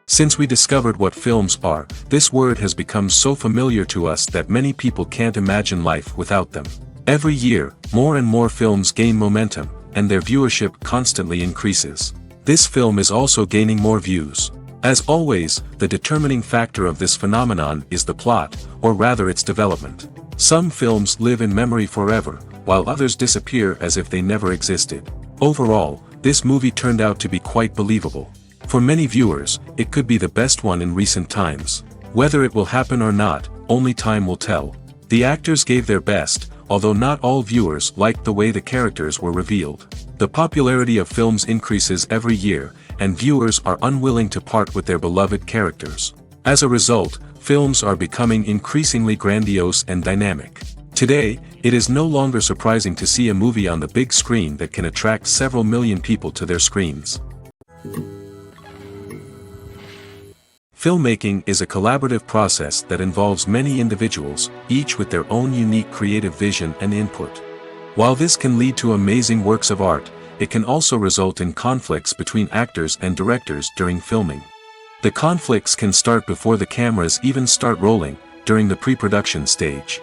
Since we discovered what films are, this word has become so familiar to us that many people can't imagine life without them. Every year, more and more films gain momentum, and their viewership constantly increases. This film is also gaining more views. As always, the determining factor of this phenomenon is the plot, or rather its development. Some films live in memory forever, while others disappear as if they never existed. Overall, this movie turned out to be quite believable. For many viewers, it could be the best one in recent times. Whether it will happen or not, only time will tell. The actors gave their best, although not all viewers liked the way the characters were revealed. The popularity of films increases every year, and viewers are unwilling to part with their beloved characters. As a result, films are becoming increasingly grandiose and dynamic. Today, it is no longer surprising to see a movie on the big screen that can attract several million people to their screens. Filmmaking is a collaborative process that involves many individuals, each with their own unique creative vision and input. While this can lead to amazing works of art, it can also result in conflicts between actors and directors during filming. The conflicts can start before the cameras even start rolling, during the pre-production stage.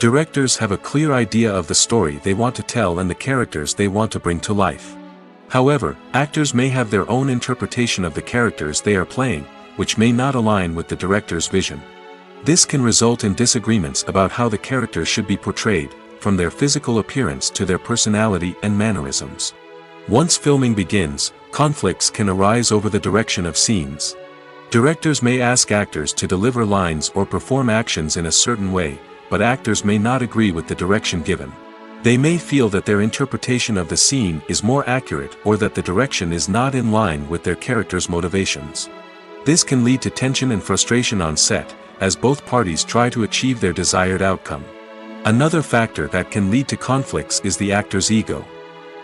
Directors have a clear idea of the story they want to tell and the characters they want to bring to life. However, actors may have their own interpretation of the characters they are playing, which may not align with the director's vision. This can result in disagreements about how the characters should be portrayed, from their physical appearance to their personality and mannerisms. Once filming begins, conflicts can arise over the direction of scenes. Directors may ask actors to deliver lines or perform actions in a certain way, but actors may not agree with the direction given. They may feel that their interpretation of the scene is more accurate or that the direction is not in line with their character's motivations. This can lead to tension and frustration on set, as both parties try to achieve their desired outcome. Another factor that can lead to conflicts is the actor's ego.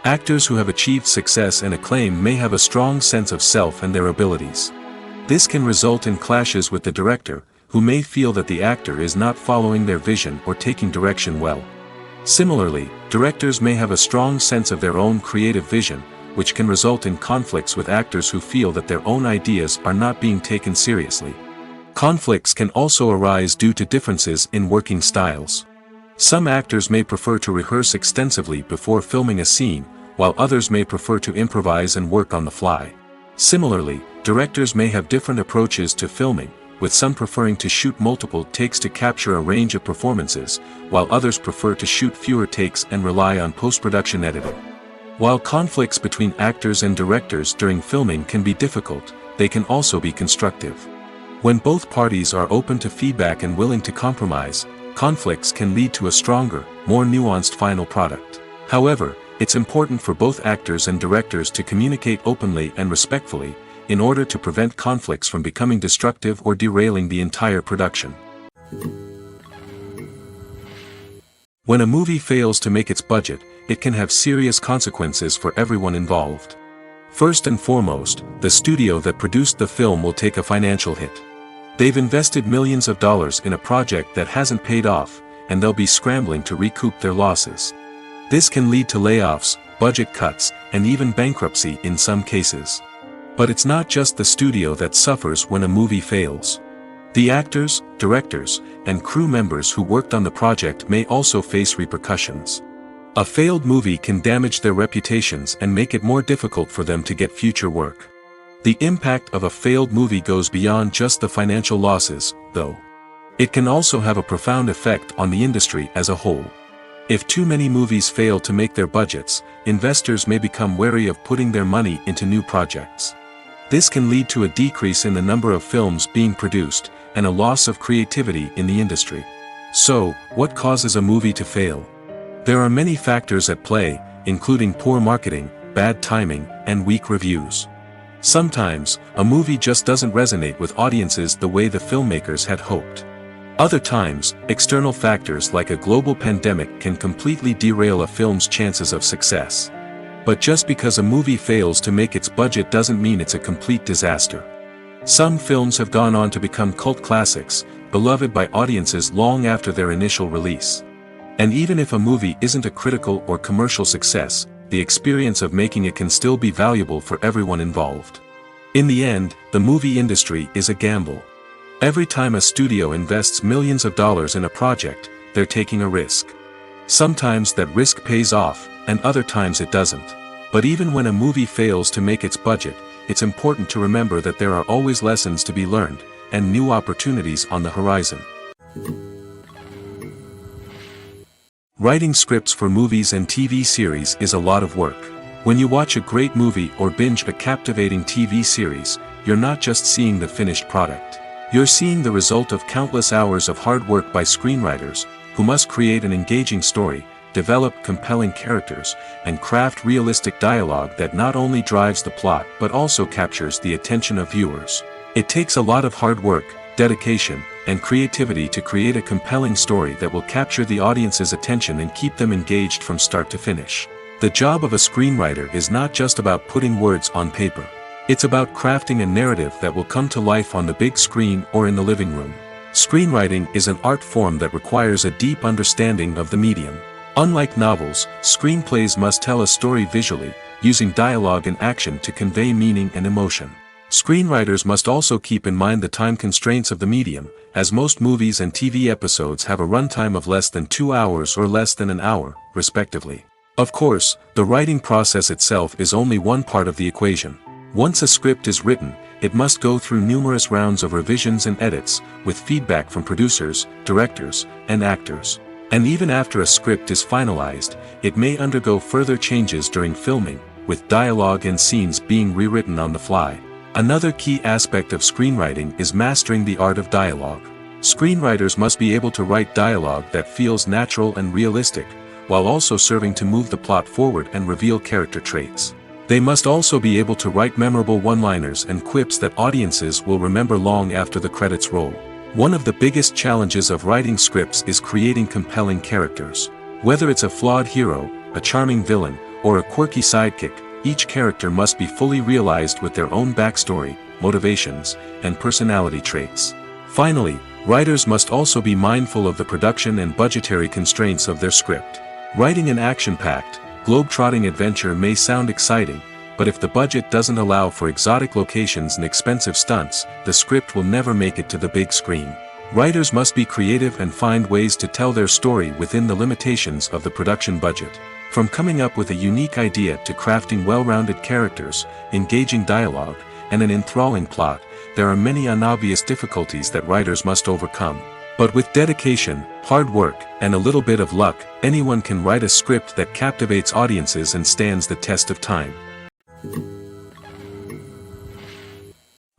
Actors who have achieved success and acclaim may have a strong sense of self and their abilities. This can result in clashes with the director, who may feel that the actor is not following their vision or taking direction well. Similarly, directors may have a strong sense of their own creative vision, which can result in conflicts with actors who feel that their own ideas are not being taken seriously. Conflicts can also arise due to differences in working styles. Some actors may prefer to rehearse extensively before filming a scene, while others may prefer to improvise and work on the fly. Similarly, directors may have different approaches to filming, with some preferring to shoot multiple takes to capture a range of performances, while others prefer to shoot fewer takes and rely on post-production editing. While conflicts between actors and directors during filming can be difficult, they can also be constructive. When both parties are open to feedback and willing to compromise, conflicts can lead to a stronger, more nuanced final product. However, it's important for both actors and directors to communicate openly and respectfully, in order to prevent conflicts from becoming destructive or derailing the entire production. When a movie fails to make its budget, it can have serious consequences for everyone involved. First and foremost, the studio that produced the film will take a financial hit. They've invested millions of dollars in a project that hasn't paid off, and they'll be scrambling to recoup their losses. This can lead to layoffs, budget cuts, and even bankruptcy in some cases. But it's not just the studio that suffers when a movie fails. The actors, directors, and crew members who worked on the project may also face repercussions. A failed movie can damage their reputations and make it more difficult for them to get future work. The impact of a failed movie goes beyond just the financial losses, though. It can also have a profound effect on the industry as a whole. If too many movies fail to make their budgets, investors may become wary of putting their money into new projects. This can lead to a decrease in the number of films being produced, and a loss of creativity in the industry. So, what causes a movie to fail? There are many factors at play, including poor marketing, bad timing, and weak reviews. Sometimes, a movie just doesn't resonate with audiences the way the filmmakers had hoped. Other times, external factors like a global pandemic can completely derail a film's chances of success. But just because a movie fails to make its budget doesn't mean it's a complete disaster. Some films have gone on to become cult classics, beloved by audiences long after their initial release. And even if a movie isn't a critical or commercial success, the experience of making it can still be valuable for everyone involved. In the end, the movie industry is a gamble. Every time a studio invests millions of dollars in a project, they're taking a risk. Sometimes that risk pays off, and other times it doesn't. But even when a movie fails to make its budget, it's important to remember that there are always lessons to be learned, and new opportunities on the horizon. Writing scripts for movies and TV series is a lot of work. When you watch a great movie or binge a captivating TV series, you're not just seeing the finished product. You're seeing the result of countless hours of hard work by screenwriters, who must create an engaging story, develop compelling characters, and craft realistic dialogue that not only drives the plot but also captures the attention of viewers. It takes a lot of hard work, dedication, and creativity to create a compelling story that will capture the audience's attention and keep them engaged from start to finish. The job of a screenwriter is not just about putting words on paper. It's about crafting a narrative that will come to life on the big screen or in the living room. Screenwriting is an art form that requires a deep understanding of the medium. Unlike novels, screenplays must tell a story visually, using dialogue and action to convey meaning and emotion. Screenwriters must also keep in mind the time constraints of the medium, as most movies and TV episodes have a runtime of less than 2 hours or less than an hour, respectively. Of course, the writing process itself is only one part of the equation. Once a script is written, it must go through numerous rounds of revisions and edits, with feedback from producers, directors, and actors. And even after a script is finalized, it may undergo further changes during filming, with dialogue and scenes being rewritten on the fly. Another key aspect of screenwriting is mastering the art of dialogue. Screenwriters must be able to write dialogue that feels natural and realistic, while also serving to move the plot forward and reveal character traits. They must also be able to write memorable one-liners and quips that audiences will remember long after the credits roll. One of the biggest challenges of writing scripts is creating compelling characters. Whether it's a flawed hero, a charming villain, or a quirky sidekick, each character must be fully realized with their own backstory, motivations, and personality traits. Finally, writers must also be mindful of the production and budgetary constraints of their script. Writing an action-packed, globe-trotting adventure may sound exciting, but if the budget doesn't allow for exotic locations and expensive stunts, the script will never make it to the big screen. Writers must be creative and find ways to tell their story within the limitations of the production budget. From coming up with a unique idea to crafting well-rounded characters, engaging dialogue, and an enthralling plot, there are many unobvious difficulties that writers must overcome. But with dedication, hard work, and a little bit of luck, anyone can write a script that captivates audiences and stands the test of time.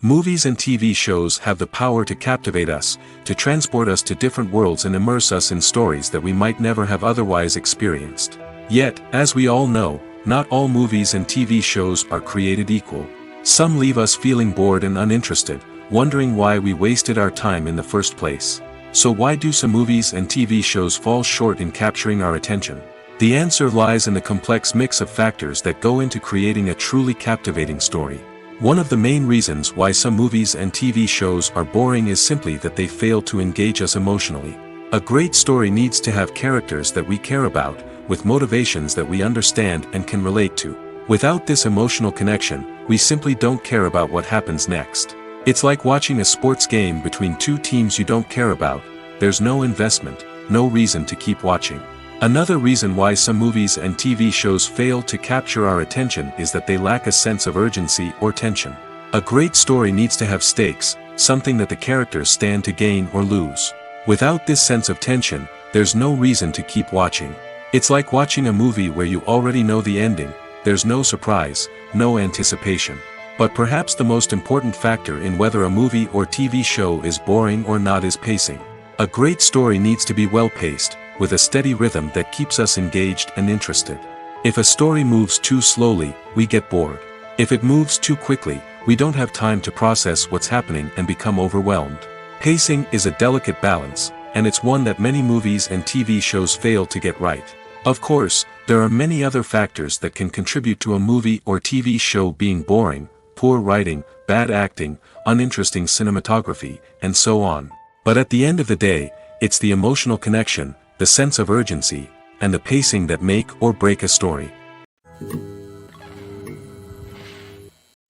Movies and TV shows have the power to captivate us, to transport us to different worlds and immerse us in stories that we might never have otherwise experienced. Yet, as we all know, not all movies and TV shows are created equal. Some leave us feeling bored and uninterested, wondering why we wasted our time in the first place. So why do some movies and TV shows fall short in capturing our attention? The answer lies in the complex mix of factors that go into creating a truly captivating story. One of the main reasons why some movies and TV shows are boring is simply that they fail to engage us emotionally. A great story needs to have characters that we care about, with motivations that we understand and can relate to. Without this emotional connection, we simply don't care about what happens next. It's like watching a sports game between two teams you don't care about. There's no investment, no reason to keep watching. Another reason why some movies and TV shows fail to capture our attention is that they lack a sense of urgency or tension. A great story needs to have stakes, something that the characters stand to gain or lose. Without this sense of tension, there's no reason to keep watching. It's like watching a movie where you already know the ending. There's no surprise, no anticipation. But perhaps the most important factor in whether a movie or TV show is boring or not is pacing. A great story needs to be well-paced, with a steady rhythm that keeps us engaged and interested. If a story moves too slowly, we get bored. If it moves too quickly, we don't have time to process what's happening and become overwhelmed. Pacing is a delicate balance, and it's one that many movies and TV shows fail to get right. Of course, there are many other factors that can contribute to a movie or TV show being boring: poor writing, bad acting, uninteresting cinematography, and so on. But at the end of the day, it's the emotional connection, the sense of urgency, and the pacing that make or break a story.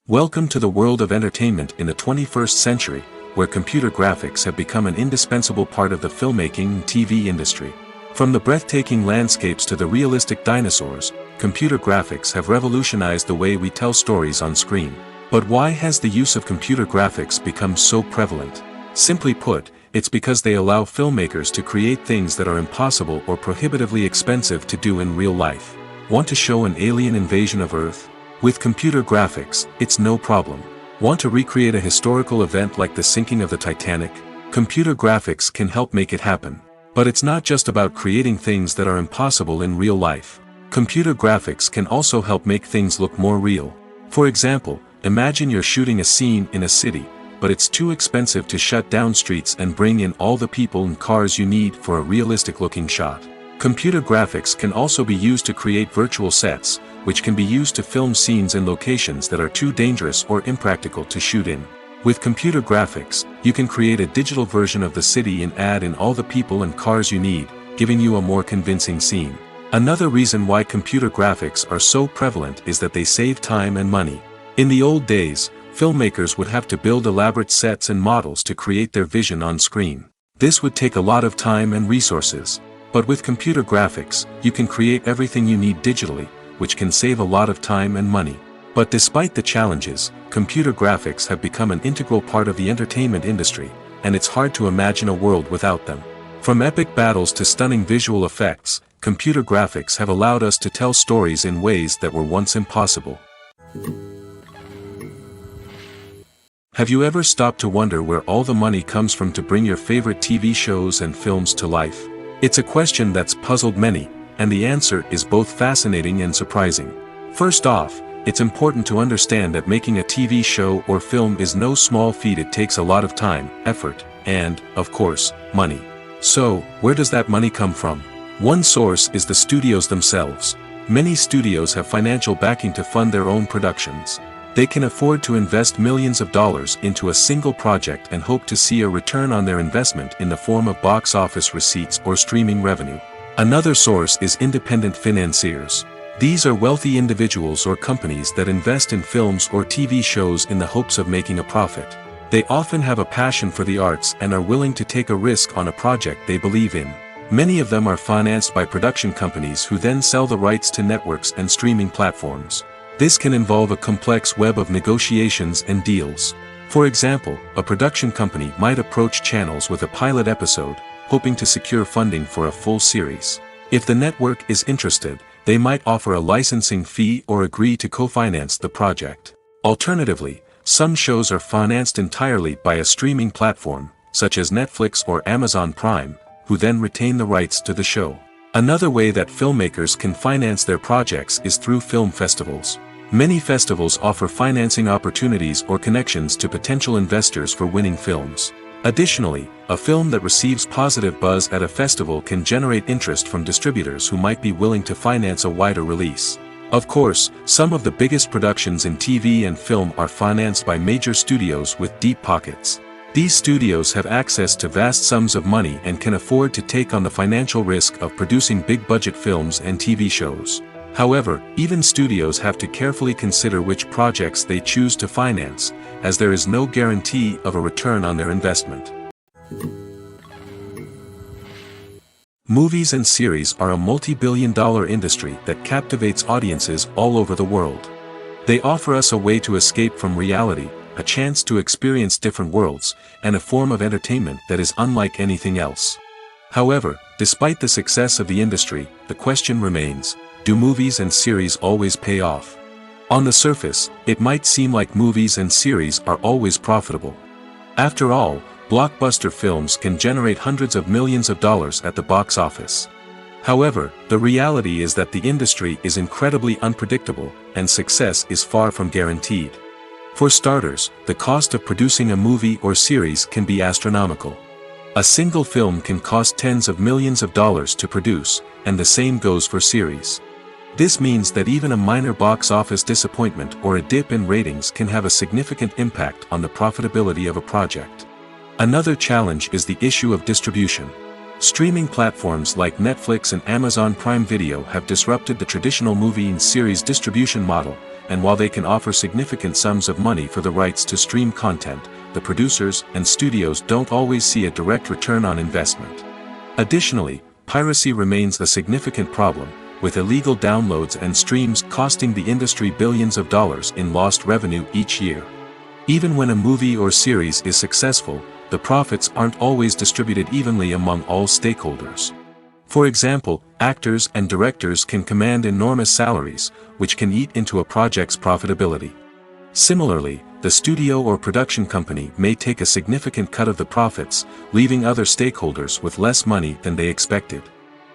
Welcome to the world of entertainment in the 21st century, where computer graphics have become an indispensable part of the filmmaking and TV industry. From the breathtaking landscapes to the realistic dinosaurs, computer graphics have revolutionized the way we tell stories on screen. But why has the use of computer graphics become so prevalent? Simply put, it's because they allow filmmakers to create things that are impossible or prohibitively expensive to do in real life. Want to show an alien invasion of Earth? With computer graphics, it's no problem. Want to recreate a historical event like the sinking of the Titanic? Computer graphics can help make it happen. But it's not just about creating things that are impossible in real life. Computer graphics can also help make things look more real. For example, imagine you're shooting a scene in a city, but it's too expensive to shut down streets and bring in all the people and cars you need for a realistic-looking shot. Computer graphics can also be used to create virtual sets, which can be used to film scenes in locations that are too dangerous or impractical to shoot in. With computer graphics, you can create a digital version of the city and add in all the people and cars you need, giving you a more convincing scene. Another reason why computer graphics are so prevalent is that they save time and money. In the old days, filmmakers would have to build elaborate sets and models to create their vision on screen. This would take a lot of time and resources. But with computer graphics, you can create everything you need digitally, which can save a lot of time and money. But despite the challenges, computer graphics have become an integral part of the entertainment industry, and it's hard to imagine a world without them. From epic battles to stunning visual effects, computer graphics have allowed us to tell stories in ways that were once impossible. Have you ever stopped to wonder where all the money comes from to bring your favorite TV shows and films to life? It's a question that's puzzled many, and the answer is both fascinating and surprising. First off, it's important to understand that making a TV show or film is no small feat. It takes a lot of time, effort, and, of course, money. So, where does that money come from? One source is the studios themselves. Many studios have financial backing to fund their own productions. They can afford to invest millions of dollars into a single project and hope to see a return on their investment in the form of box office receipts or streaming revenue. Another source is independent financiers. These are wealthy individuals or companies that invest in films or TV shows in the hopes of making a profit. They often have a passion for the arts and are willing to take a risk on a project they believe in. Many of them are financed by production companies who then sell the rights to networks and streaming platforms. This can involve a complex web of negotiations and deals. For example, a production company might approach channels with a pilot episode, hoping to secure funding for a full series. If the network is interested, they might offer a licensing fee or agree to co-finance the project. Alternatively, some shows are financed entirely by a streaming platform, such as Netflix or Amazon Prime, who then retain the rights to the show. Another way that filmmakers can finance their projects is through film festivals. Many festivals offer financing opportunities or connections to potential investors for winning films. Additionally, a film that receives positive buzz at a festival can generate interest from distributors who might be willing to finance a wider release. Of course, some of the biggest productions in TV and film are financed by major studios with deep pockets. These studios have access to vast sums of money and can afford to take on the financial risk of producing big-budget films and TV shows. However, even studios have to carefully consider which projects they choose to finance, as there is no guarantee of a return on their investment. Movies and series are a multi-billion-dollar industry that captivates audiences all over the world. They offer us a way to escape from reality, a chance to experience different worlds, and a form of entertainment that is unlike anything else. However, despite the success of the industry, the question remains, do movies and series always pay off? On the surface, it might seem like movies and series are always profitable. After all, blockbuster films can generate hundreds of millions of dollars at the box office. However, the reality is that the industry is incredibly unpredictable, and success is far from guaranteed. For starters, the cost of producing a movie or series can be astronomical. A single film can cost tens of millions of dollars to produce, and the same goes for series. This means that even a minor box office disappointment or a dip in ratings can have a significant impact on the profitability of a project. Another challenge is the issue of distribution. Streaming platforms like Netflix and Amazon Prime Video have disrupted the traditional movie and series distribution model, and while they can offer significant sums of money for the rights to stream content, the producers and studios don't always see a direct return on investment. Additionally, piracy remains a significant problem, with illegal downloads and streams costing the industry billions of dollars in lost revenue each year. Even when a movie or series is successful, the profits aren't always distributed evenly among all stakeholders. For example, actors and directors can command enormous salaries, which can eat into a project's profitability. Similarly, the studio or production company may take a significant cut of the profits, leaving other stakeholders with less money than they expected.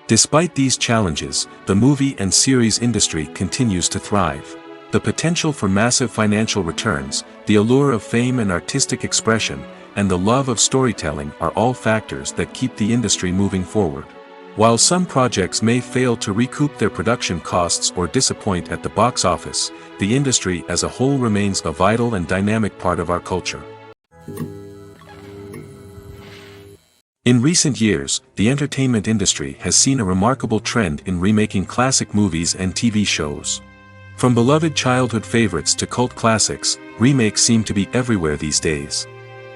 Despite these challenges, the movie and series industry continues to thrive. The potential for massive financial returns, the allure of fame and artistic expression, and the love of storytelling are all factors that keep the industry moving forward. While some projects may fail to recoup their production costs or disappoint at the box office, the industry as a whole remains a vital and dynamic part of our culture. In recent years, the entertainment industry has seen a remarkable trend in remaking classic movies and TV shows. From beloved childhood favorites to cult classics, remakes seem to be everywhere these days.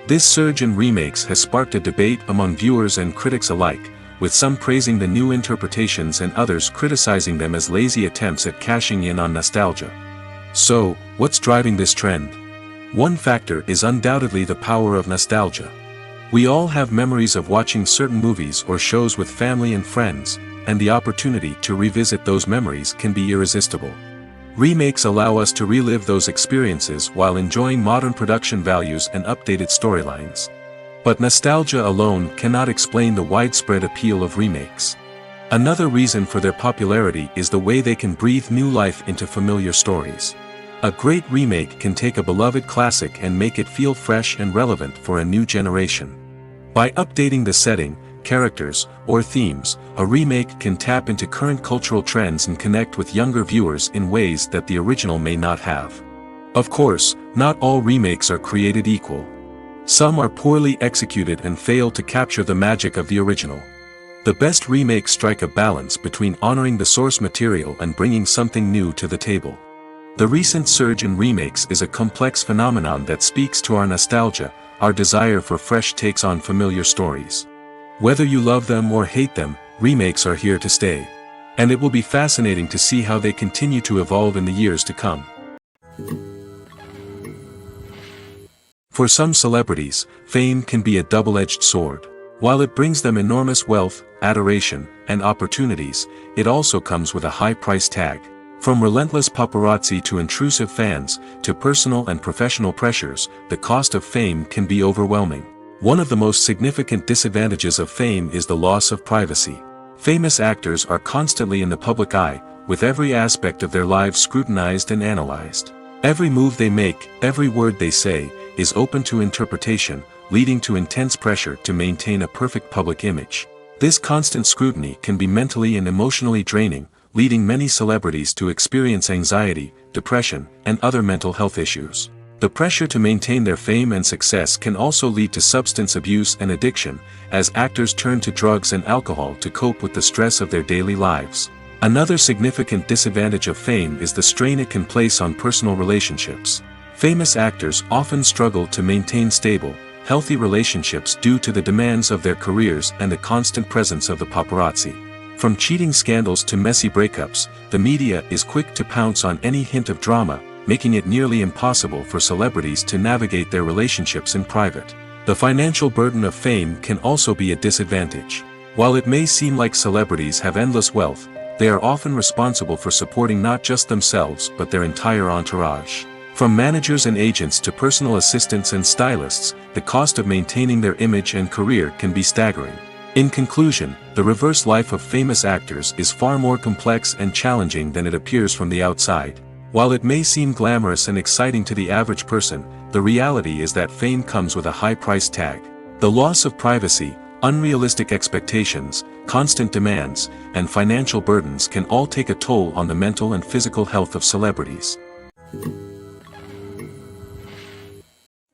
This surge in remakes has sparked a debate among viewers and critics alike, with some praising the new interpretations and others criticizing them as lazy attempts at cashing in on nostalgia. So, what's driving this trend? One factor is undoubtedly the power of nostalgia. We all have memories of watching certain movies or shows with family and friends, and the opportunity to revisit those memories can be irresistible. Remakes allow us to relive those experiences while enjoying modern production values and updated storylines. But nostalgia alone cannot explain the widespread appeal of remakes. Another reason for their popularity is the way they can breathe new life into familiar stories. A great remake can take a beloved classic and make it feel fresh and relevant for a new generation. By updating the setting, characters, or themes, a remake can tap into current cultural trends and connect with younger viewers in ways that the original may not have. Of course, not all remakes are created equal. Some are poorly executed and fail to capture the magic of the original. The best remakes strike a balance between honoring the source material and bringing something new to the table. The recent surge in remakes is a complex phenomenon that speaks to our nostalgia, our desire for fresh takes on familiar stories. Whether you love them or hate them, remakes are here to stay. And it will be fascinating to see how they continue to evolve in the years to come. For some celebrities, fame can be a double-edged sword. While it brings them enormous wealth, adoration, and opportunities, it also comes with a high price tag. From relentless paparazzi to intrusive fans, to personal and professional pressures, the cost of fame can be overwhelming. One of the most significant disadvantages of fame is the loss of privacy. Famous actors are constantly in the public eye, with every aspect of their lives scrutinized and analyzed. Every move they make, every word they say, is open to interpretation, leading to intense pressure to maintain a perfect public image. This constant scrutiny can be mentally and emotionally draining, leading many celebrities to experience anxiety, depression, and other mental health issues. The pressure to maintain their fame and success can also lead to substance abuse and addiction, as actors turn to drugs and alcohol to cope with the stress of their daily lives. Another significant disadvantage of fame is the strain it can place on personal relationships. Famous actors often struggle to maintain stable, healthy relationships due to the demands of their careers and the constant presence of the paparazzi. From cheating scandals to messy breakups, the media is quick to pounce on any hint of drama, making it nearly impossible for celebrities to navigate their relationships in private. The financial burden of fame can also be a disadvantage. While it may seem like celebrities have endless wealth, they are often responsible for supporting not just themselves but their entire entourage. From managers and agents to personal assistants and stylists, the cost of maintaining their image and career can be staggering. In conclusion, the reverse life of famous actors is far more complex and challenging than it appears from the outside. While it may seem glamorous and exciting to the average person, the reality is that fame comes with a high price tag. The loss of privacy, unrealistic expectations, constant demands, and financial burdens can all take a toll on the mental and physical health of celebrities.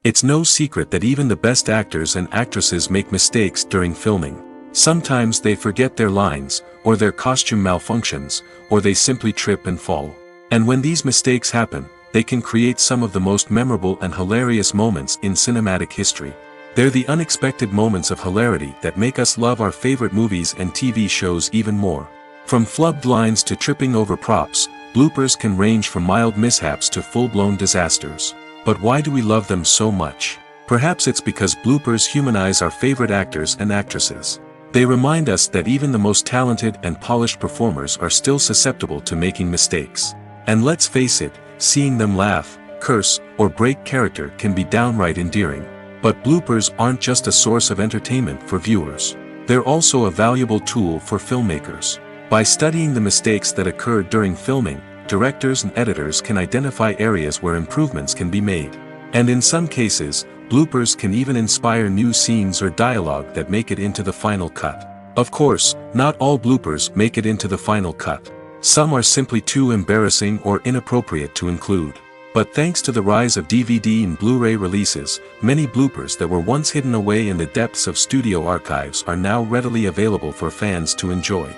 It's no secret that even the best actors and actresses make mistakes during filming. Sometimes they forget their lines, or their costume malfunctions, or they simply trip and fall. And when these mistakes happen, they can create some of the most memorable and hilarious moments in cinematic history. They're the unexpected moments of hilarity that make us love our favorite movies and TV shows even more. From flubbed lines to tripping over props, bloopers can range from mild mishaps to full-blown disasters. But why do we love them so much? Perhaps it's because bloopers humanize our favorite actors and actresses. They remind us that even the most talented and polished performers are still susceptible to making mistakes. And let's face it, seeing them laugh, curse, or break character can be downright endearing. But bloopers aren't just a source of entertainment for viewers. They're also a valuable tool for filmmakers. By studying the mistakes that occurred during filming, directors and editors can identify areas where improvements can be made. And in some cases, bloopers can even inspire new scenes or dialogue that make it into the final cut. Of course, not all bloopers make it into the final cut. Some are simply too embarrassing or inappropriate to include. But thanks to the rise of DVD and Blu-ray releases, many bloopers that were once hidden away in the depths of studio archives are now readily available for fans to enjoy.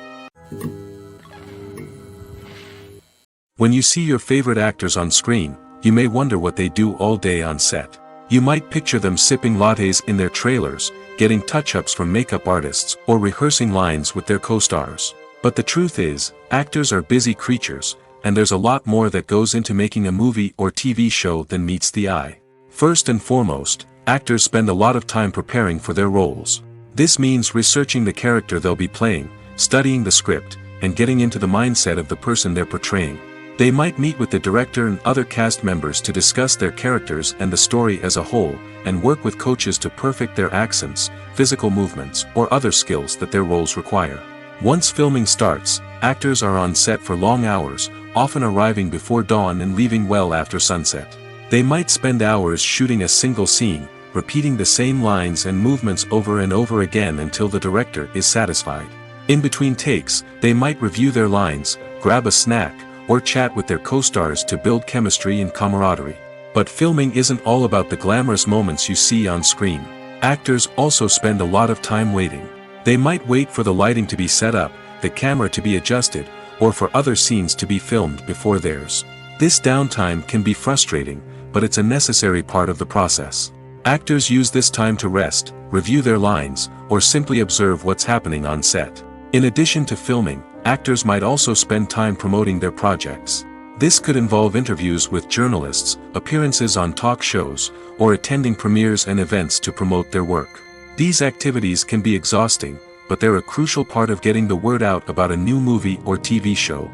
When you see your favorite actors on screen, you may wonder what they do all day on set. You might picture them sipping lattes in their trailers, getting touch-ups from makeup artists, or rehearsing lines with their co-stars. But the truth is, actors are busy creatures, and there's a lot more that goes into making a movie or TV show than meets the eye. First and foremost, actors spend a lot of time preparing for their roles. This means researching the character they'll be playing, studying the script, and getting into the mindset of the person they're portraying. They might meet with the director and other cast members to discuss their characters and the story as a whole, and work with coaches to perfect their accents, physical movements, or other skills that their roles require. Once filming starts, actors are on set for long hours, often arriving before dawn and leaving well after sunset. They might spend hours shooting a single scene, repeating the same lines and movements over and over again until the director is satisfied. In between takes, they might review their lines, grab a snack, or chat with their co-stars to build chemistry and camaraderie. But filming isn't all about the glamorous moments you see on screen. Actors also spend a lot of time waiting. They might wait for the lighting to be set up, the camera to be adjusted, or for other scenes to be filmed before theirs. This downtime can be frustrating, but it's a necessary part of the process. Actors use this time to rest, review their lines, or simply observe what's happening on set. In addition to filming, actors might also spend time promoting their projects. This could involve interviews with journalists, appearances on talk shows, or attending premieres and events to promote their work. These activities can be exhausting, but they're a crucial part of getting the word out about a new movie or TV show.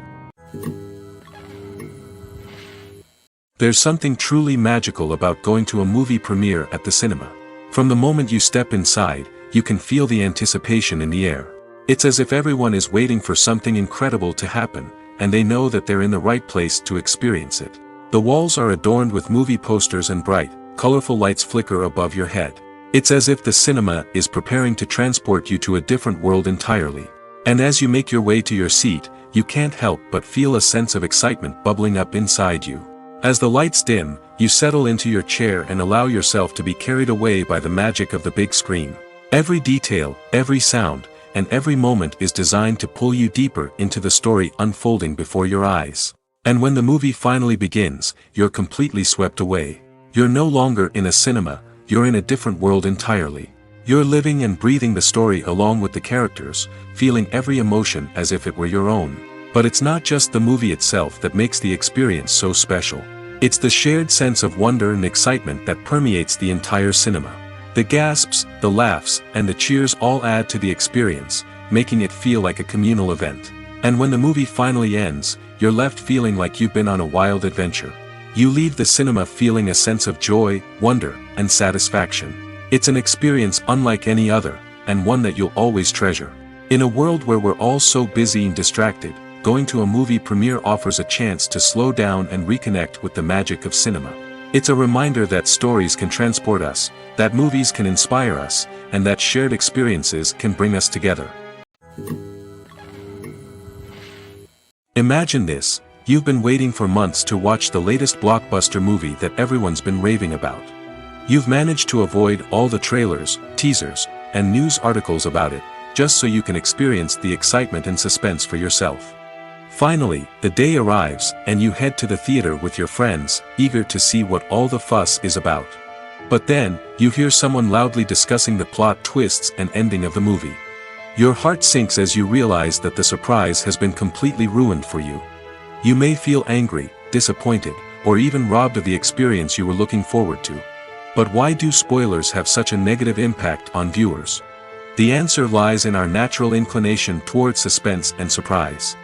There's something truly magical about going to a movie premiere at the cinema. From the moment you step inside, you can feel the anticipation in the air. It's as if everyone is waiting for something incredible to happen, and they know that they're in the right place to experience it. The walls are adorned with movie posters and bright, colorful lights flicker above your head. It's as if the cinema is preparing to transport you to a different world entirely. And as you make your way to your seat, you can't help but feel a sense of excitement bubbling up inside you. As the lights dim, you settle into your chair and allow yourself to be carried away by the magic of the big screen. Every detail, every sound, and every moment is designed to pull you deeper into the story unfolding before your eyes. And when the movie finally begins, you're completely swept away. You're no longer in a cinema, you're in a different world entirely. You're living and breathing the story along with the characters, feeling every emotion as if it were your own. But it's not just the movie itself that makes the experience so special. It's the shared sense of wonder and excitement that permeates the entire cinema. The gasps, the laughs, and the cheers all add to the experience, making it feel like a communal event. And when the movie finally ends, you're left feeling like you've been on a wild adventure. You leave the cinema feeling a sense of joy, wonder, and satisfaction. It's an experience unlike any other, and one that you'll always treasure. In a world where we're all so busy and distracted, going to a movie premiere offers a chance to slow down and reconnect with the magic of cinema. It's a reminder that stories can transport us, that movies can inspire us, and that shared experiences can bring us together. Imagine this. You've been waiting for months to watch the latest blockbuster movie that everyone's been raving about. You've managed to avoid all the trailers, teasers, and news articles about it, just so you can experience the excitement and suspense for yourself. Finally, the day arrives, and you head to the theater with your friends, eager to see what all the fuss is about. But then, you hear someone loudly discussing the plot twists and ending of the movie. Your heart sinks as you realize that the surprise has been completely ruined for you. You may feel angry, disappointed, or even robbed of the experience you were looking forward to. But why do spoilers have such a negative impact on viewers? The answer lies in our natural inclination toward suspense and surprise.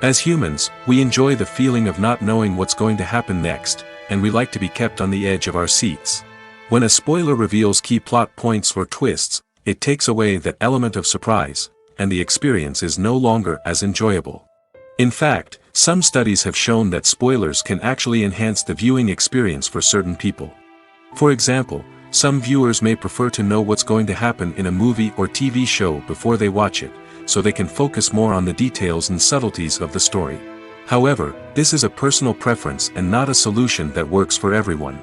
As humans, we enjoy the feeling of not knowing what's going to happen next, and we like to be kept on the edge of our seats. When a spoiler reveals key plot points or twists, it takes away that element of surprise, and the experience is no longer as enjoyable. In fact, some studies have shown that spoilers can actually enhance the viewing experience for certain people. For example, some viewers may prefer to know what's going to happen in a movie or TV show before they watch it, so they can focus more on the details and subtleties of the story. However, this is a personal preference and not a solution that works for everyone.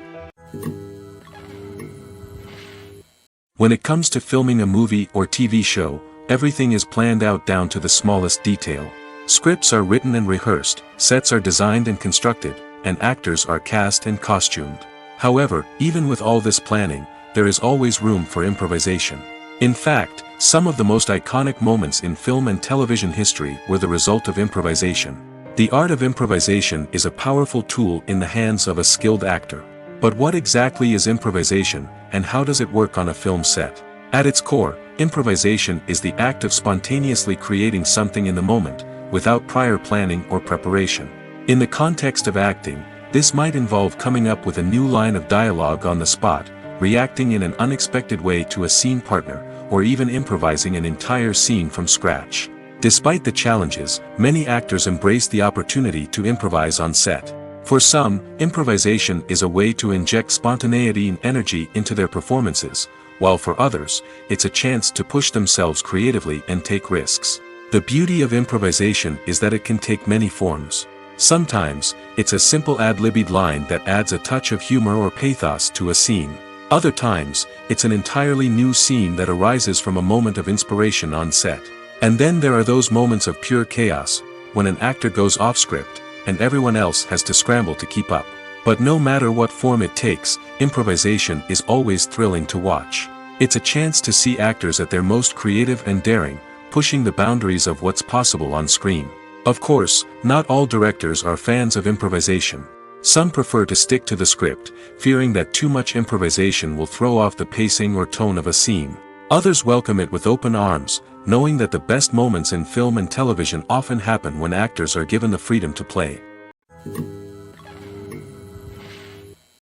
When it comes to filming a movie or TV show, everything is planned out down to the smallest detail. Scripts are written and rehearsed, sets are designed and constructed, and actors are cast and costumed. However, even with all this planning, there is always room for improvisation. In fact, some of the most iconic moments in film and television history were the result of improvisation. The art of improvisation is a powerful tool in the hands of a skilled actor. But what exactly is improvisation, and how does it work on a film set? At its core, improvisation is the act of spontaneously creating something in the moment, without prior planning or preparation. In the context of acting, this might involve coming up with a new line of dialogue on the spot, reacting in an unexpected way to a scene partner, or even improvising an entire scene from scratch. Despite the challenges, many actors embrace the opportunity to improvise on set. For some, improvisation is a way to inject spontaneity and energy into their performances, while for others, it's a chance to push themselves creatively and take risks. The beauty of improvisation is that it can take many forms. Sometimes, it's a simple ad-libbed line that adds a touch of humor or pathos to a scene. Other times, it's an entirely new scene that arises from a moment of inspiration on set. And then there are those moments of pure chaos, when an actor goes off script, and everyone else has to scramble to keep up. But no matter what form it takes, improvisation is always thrilling to watch. It's a chance to see actors at their most creative and daring, pushing the boundaries of what's possible on screen. Of course, not all directors are fans of improvisation. Some prefer to stick to the script, fearing that too much improvisation will throw off the pacing or tone of a scene. Others welcome it with open arms, knowing that the best moments in film and television often happen when actors are given the freedom to play.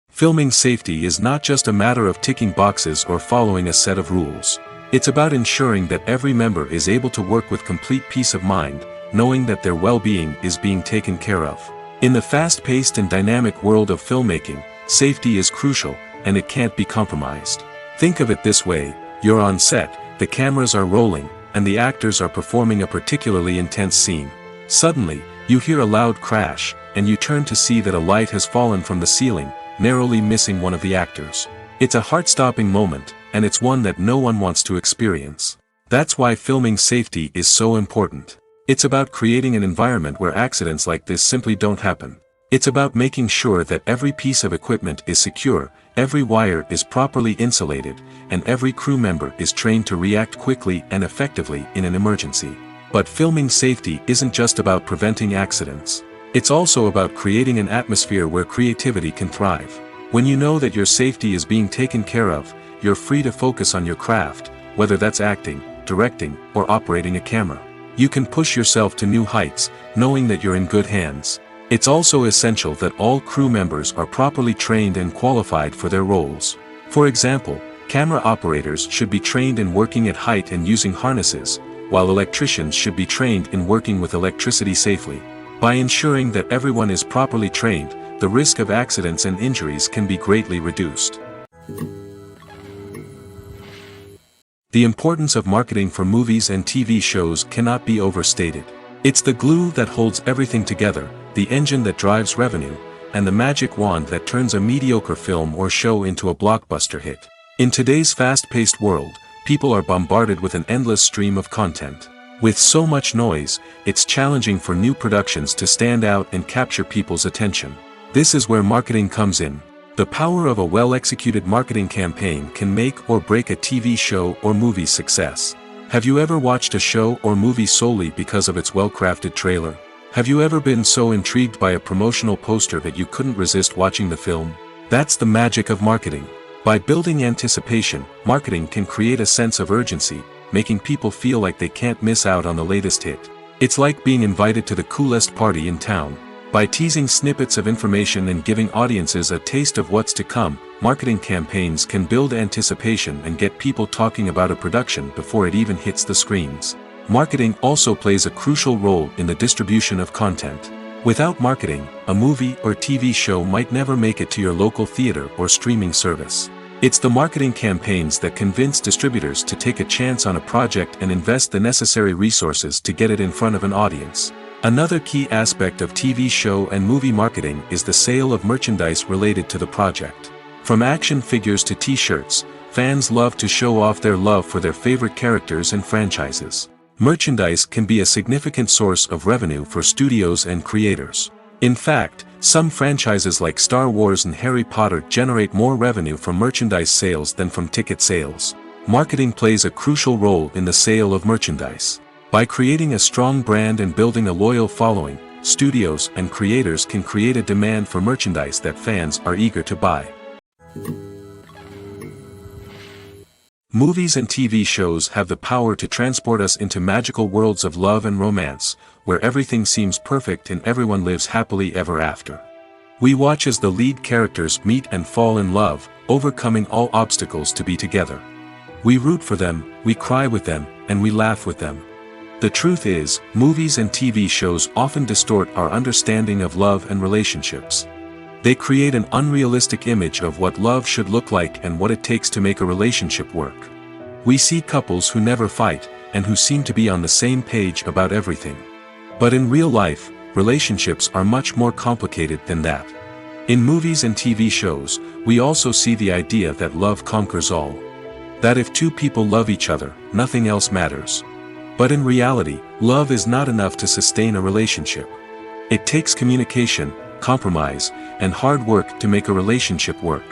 Filming safety is not just a matter of ticking boxes or following a set of rules. It's about ensuring that every member is able to work with complete peace of mind, knowing that their well-being is being taken care of. In the fast-paced and dynamic world of filmmaking, safety is crucial, and it can't be compromised. Think of it this way: you're on set, the cameras are rolling, and the actors are performing a particularly intense scene. Suddenly, you hear a loud crash, and you turn to see that a light has fallen from the ceiling, narrowly missing one of the actors. It's a heart-stopping moment, and it's one that no one wants to experience. That's why filming safety is so important. It's about creating an environment where accidents like this simply don't happen. It's about making sure that every piece of equipment is secure, every wire is properly insulated, and every crew member is trained to react quickly and effectively in an emergency. But filming safety isn't just about preventing accidents. It's also about creating an atmosphere where creativity can thrive. When you know that your safety is being taken care of, you're free to focus on your craft, whether that's acting, directing, or operating a camera. You can push yourself to new heights, knowing that you're in good hands. It's also essential that all crew members are properly trained and qualified for their roles. For example, camera operators should be trained in working at height and using harnesses, while electricians should be trained in working with electricity safely. By ensuring that everyone is properly trained, the risk of accidents and injuries can be greatly reduced. The importance of marketing for movies and TV shows cannot be overstated. It's the glue that holds everything together, the engine that drives revenue, and the magic wand that turns a mediocre film or show into a blockbuster hit. In today's fast-paced world, people are bombarded with an endless stream of content. With so much noise, it's challenging for new productions to stand out and capture people's attention. This is where marketing comes in. The power of a well-executed marketing campaign can make or break a TV show or movie's success. Have you ever watched a show or movie solely because of its well-crafted trailer? Have you ever been so intrigued by a promotional poster that you couldn't resist watching the film? That's the magic of marketing. By building anticipation, marketing can create a sense of urgency, making people feel like they can't miss out on the latest hit. It's like being invited to the coolest party in town. By teasing snippets of information and giving audiences a taste of what's to come, marketing campaigns can build anticipation and get people talking about a production before it even hits the screens. Marketing also plays a crucial role in the distribution of content. Without marketing, a movie or TV show might never make it to your local theater or streaming service. It's the marketing campaigns that convince distributors to take a chance on a project and invest the necessary resources to get it in front of an audience. Another key aspect of TV show and movie marketing is the sale of merchandise related to the project. From action figures to t-shirts, fans love to show off their love for their favorite characters and franchises. Merchandise can be a significant source of revenue for studios and creators. In fact, some franchises like Star Wars and Harry Potter generate more revenue from merchandise sales than from ticket sales. Marketing plays a crucial role in the sale of merchandise. By creating a strong brand and building a loyal following, studios and creators can create a demand for merchandise that fans are eager to buy. Movies and TV shows have the power to transport us into magical worlds of love and romance, where everything seems perfect and everyone lives happily ever after. We watch as the lead characters meet and fall in love, overcoming all obstacles to be together. We root for them, we cry with them, and we laugh with them. The truth is, movies and TV shows often distort our understanding of love and relationships. They create an unrealistic image of what love should look like and what it takes to make a relationship work. We see couples who never fight, and who seem to be on the same page about everything. But in real life, relationships are much more complicated than that. In movies and TV shows, we also see the idea that love conquers all. That if two people love each other, nothing else matters. But in reality, love is not enough to sustain a relationship. It takes communication, compromise, and hard work to make a relationship work.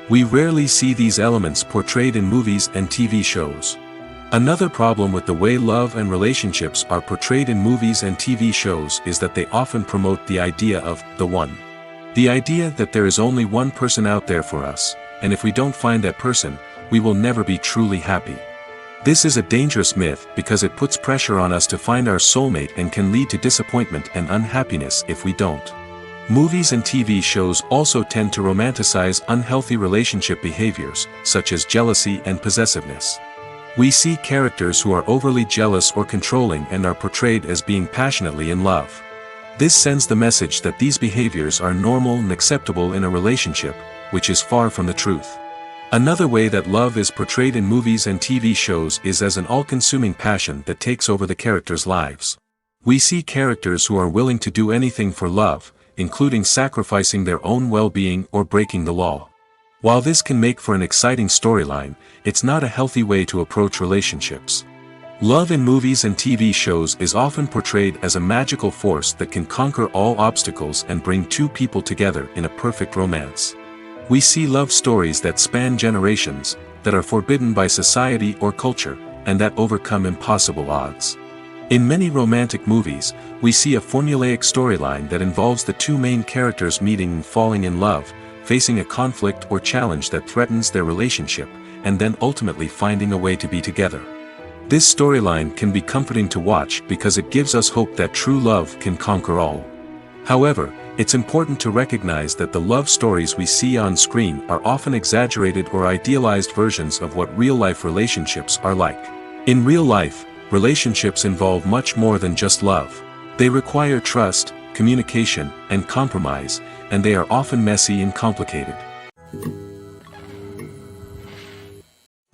We rarely see these elements portrayed in movies and TV shows. Another problem with the way love and relationships are portrayed in movies and TV shows is that they often promote the idea of the one. The idea that there is only one person out there for us, and if we don't find that person, we will never be truly happy. This is a dangerous myth because it puts pressure on us to find our soulmate and can lead to disappointment and unhappiness if we don't. Movies and TV shows also tend to romanticize unhealthy relationship behaviors, such as jealousy and possessiveness. We see characters who are overly jealous or controlling and are portrayed as being passionately in love. This sends the message that these behaviors are normal and acceptable in a relationship, which is far from the truth. Another way that love is portrayed in movies and TV shows is as an all-consuming passion that takes over the characters' lives. We see characters who are willing to do anything for love, including sacrificing their own well-being or breaking the law. While this can make for an exciting storyline, it's not a healthy way to approach relationships. Love in movies and TV shows is often portrayed as a magical force that can conquer all obstacles and bring two people together in a perfect romance. We see love stories that span generations, that are forbidden by society or culture, and that overcome impossible odds. In many romantic movies, we see a formulaic storyline that involves the two main characters meeting and falling in love, facing a conflict or challenge that threatens their relationship, and then ultimately finding a way to be together. This storyline can be comforting to watch because it gives us hope that true love can conquer all. However, it's important to recognize that the love stories we see on screen are often exaggerated or idealized versions of what real-life relationships are like. In real life, relationships involve much more than just love. They require trust, communication, and compromise, and they are often messy and complicated.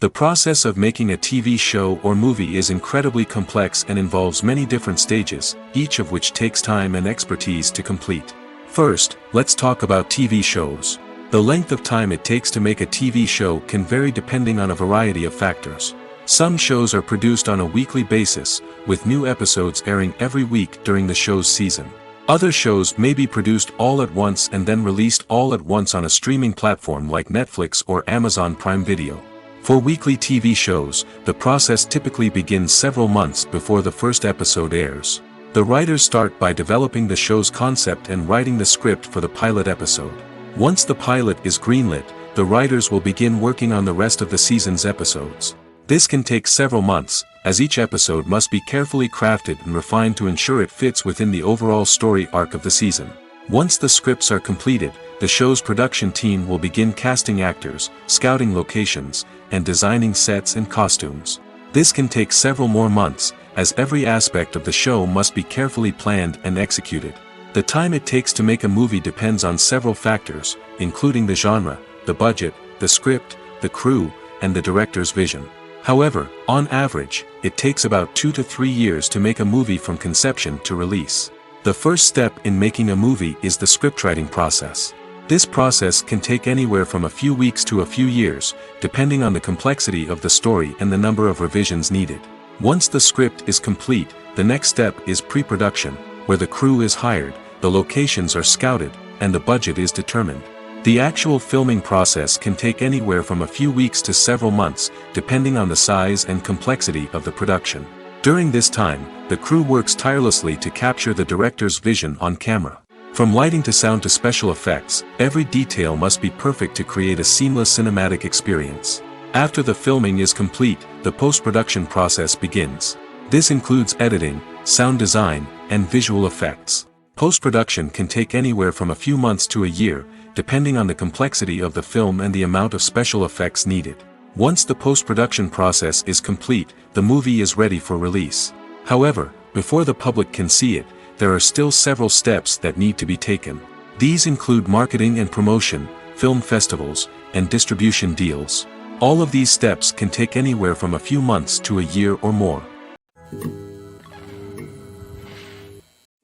The process of making a TV show or movie is incredibly complex and involves many different stages, each of which takes time and expertise to complete. First, let's talk about TV shows. The length of time it takes to make a TV show can vary depending on a variety of factors. Some shows are produced on a weekly basis, with new episodes airing every week during the show's season. Other shows may be produced all at once and then released all at once on a streaming platform like Netflix or Amazon Prime Video. For weekly TV shows, the process typically begins several months before the first episode airs. The writers start by developing the show's concept and writing the script for the pilot episode. Once the pilot is greenlit, the writers will begin working on the rest of the season's episodes. This can take several months, as each episode must be carefully crafted and refined to ensure it fits within the overall story arc of the season. Once the scripts are completed, the show's production team will begin casting actors, scouting locations, and designing sets and costumes. This can take several more months, as every aspect of the show must be carefully planned and executed. The time it takes to make a movie depends on several factors, including the genre, the budget, the script, the crew, and the director's vision. However, on average, it takes about 2 to 3 years to make a movie from conception to release. The first step in making a movie is the scriptwriting process. This process can take anywhere from a few weeks to a few years, depending on the complexity of the story and the number of revisions needed. Once the script is complete, the next step is pre-production, where the crew is hired, the locations are scouted, and the budget is determined. The actual filming process can take anywhere from a few weeks to several months, depending on the size and complexity of the production. During this time, the crew works tirelessly to capture the director's vision on camera. From lighting to sound to special effects, every detail must be perfect to create a seamless cinematic experience. After the filming is complete, the post-production process begins. This includes editing, sound design, and visual effects. Post-production can take anywhere from a few months to a year, depending on the complexity of the film and the amount of special effects needed. Once the post-production process is complete, the movie is ready for release. However, before the public can see it, there are still several steps that need to be taken. These include marketing and promotion, film festivals, and distribution deals. All of these steps can take anywhere from a few months to a year or more.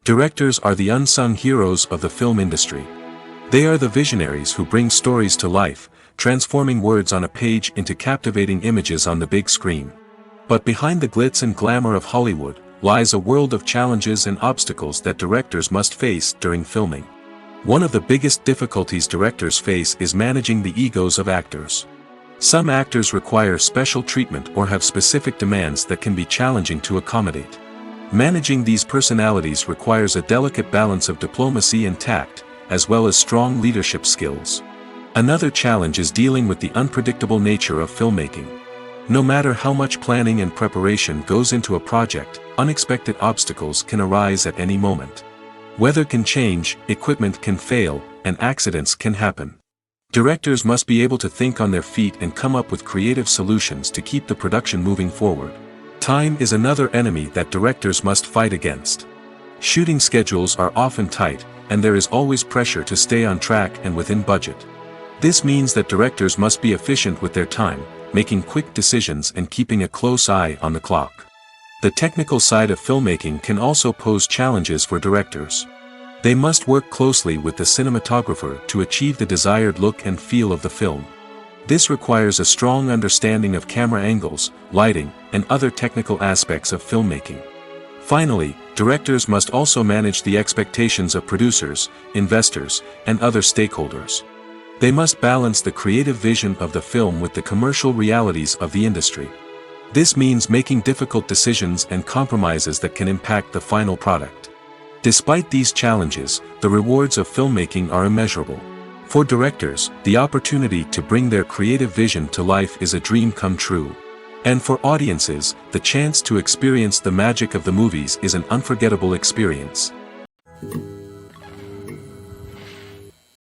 Directors are the unsung heroes of the film industry. They are the visionaries who bring stories to life, transforming words on a page into captivating images on the big screen. But behind the glitz and glamour of Hollywood, lies a world of challenges and obstacles that directors must face during filming. One of the biggest difficulties directors face is managing the egos of actors. Some actors require special treatment or have specific demands that can be challenging to accommodate. Managing these personalities requires a delicate balance of diplomacy and tact, as well as strong leadership skills. Another challenge is dealing with the unpredictable nature of filmmaking. No matter how much planning and preparation goes into a project, unexpected obstacles can arise at any moment. Weather can change, equipment can fail, and accidents can happen. Directors must be able to think on their feet and come up with creative solutions to keep the production moving forward. Time is another enemy that directors must fight against. Shooting schedules are often tight, and there is always pressure to stay on track and within budget. This means that directors must be efficient with their time, making quick decisions and keeping a close eye on the clock. The technical side of filmmaking can also pose challenges for directors. They must work closely with the cinematographer to achieve the desired look and feel of the film. This requires a strong understanding of camera angles, lighting, and other technical aspects of filmmaking. Finally, directors must also manage the expectations of producers, investors, and other stakeholders. They must balance the creative vision of the film with the commercial realities of the industry. This means making difficult decisions and compromises that can impact the final product. Despite these challenges, the rewards of filmmaking are immeasurable. For directors, the opportunity to bring their creative vision to life is a dream come true. And for audiences, the chance to experience the magic of the movies is an unforgettable experience.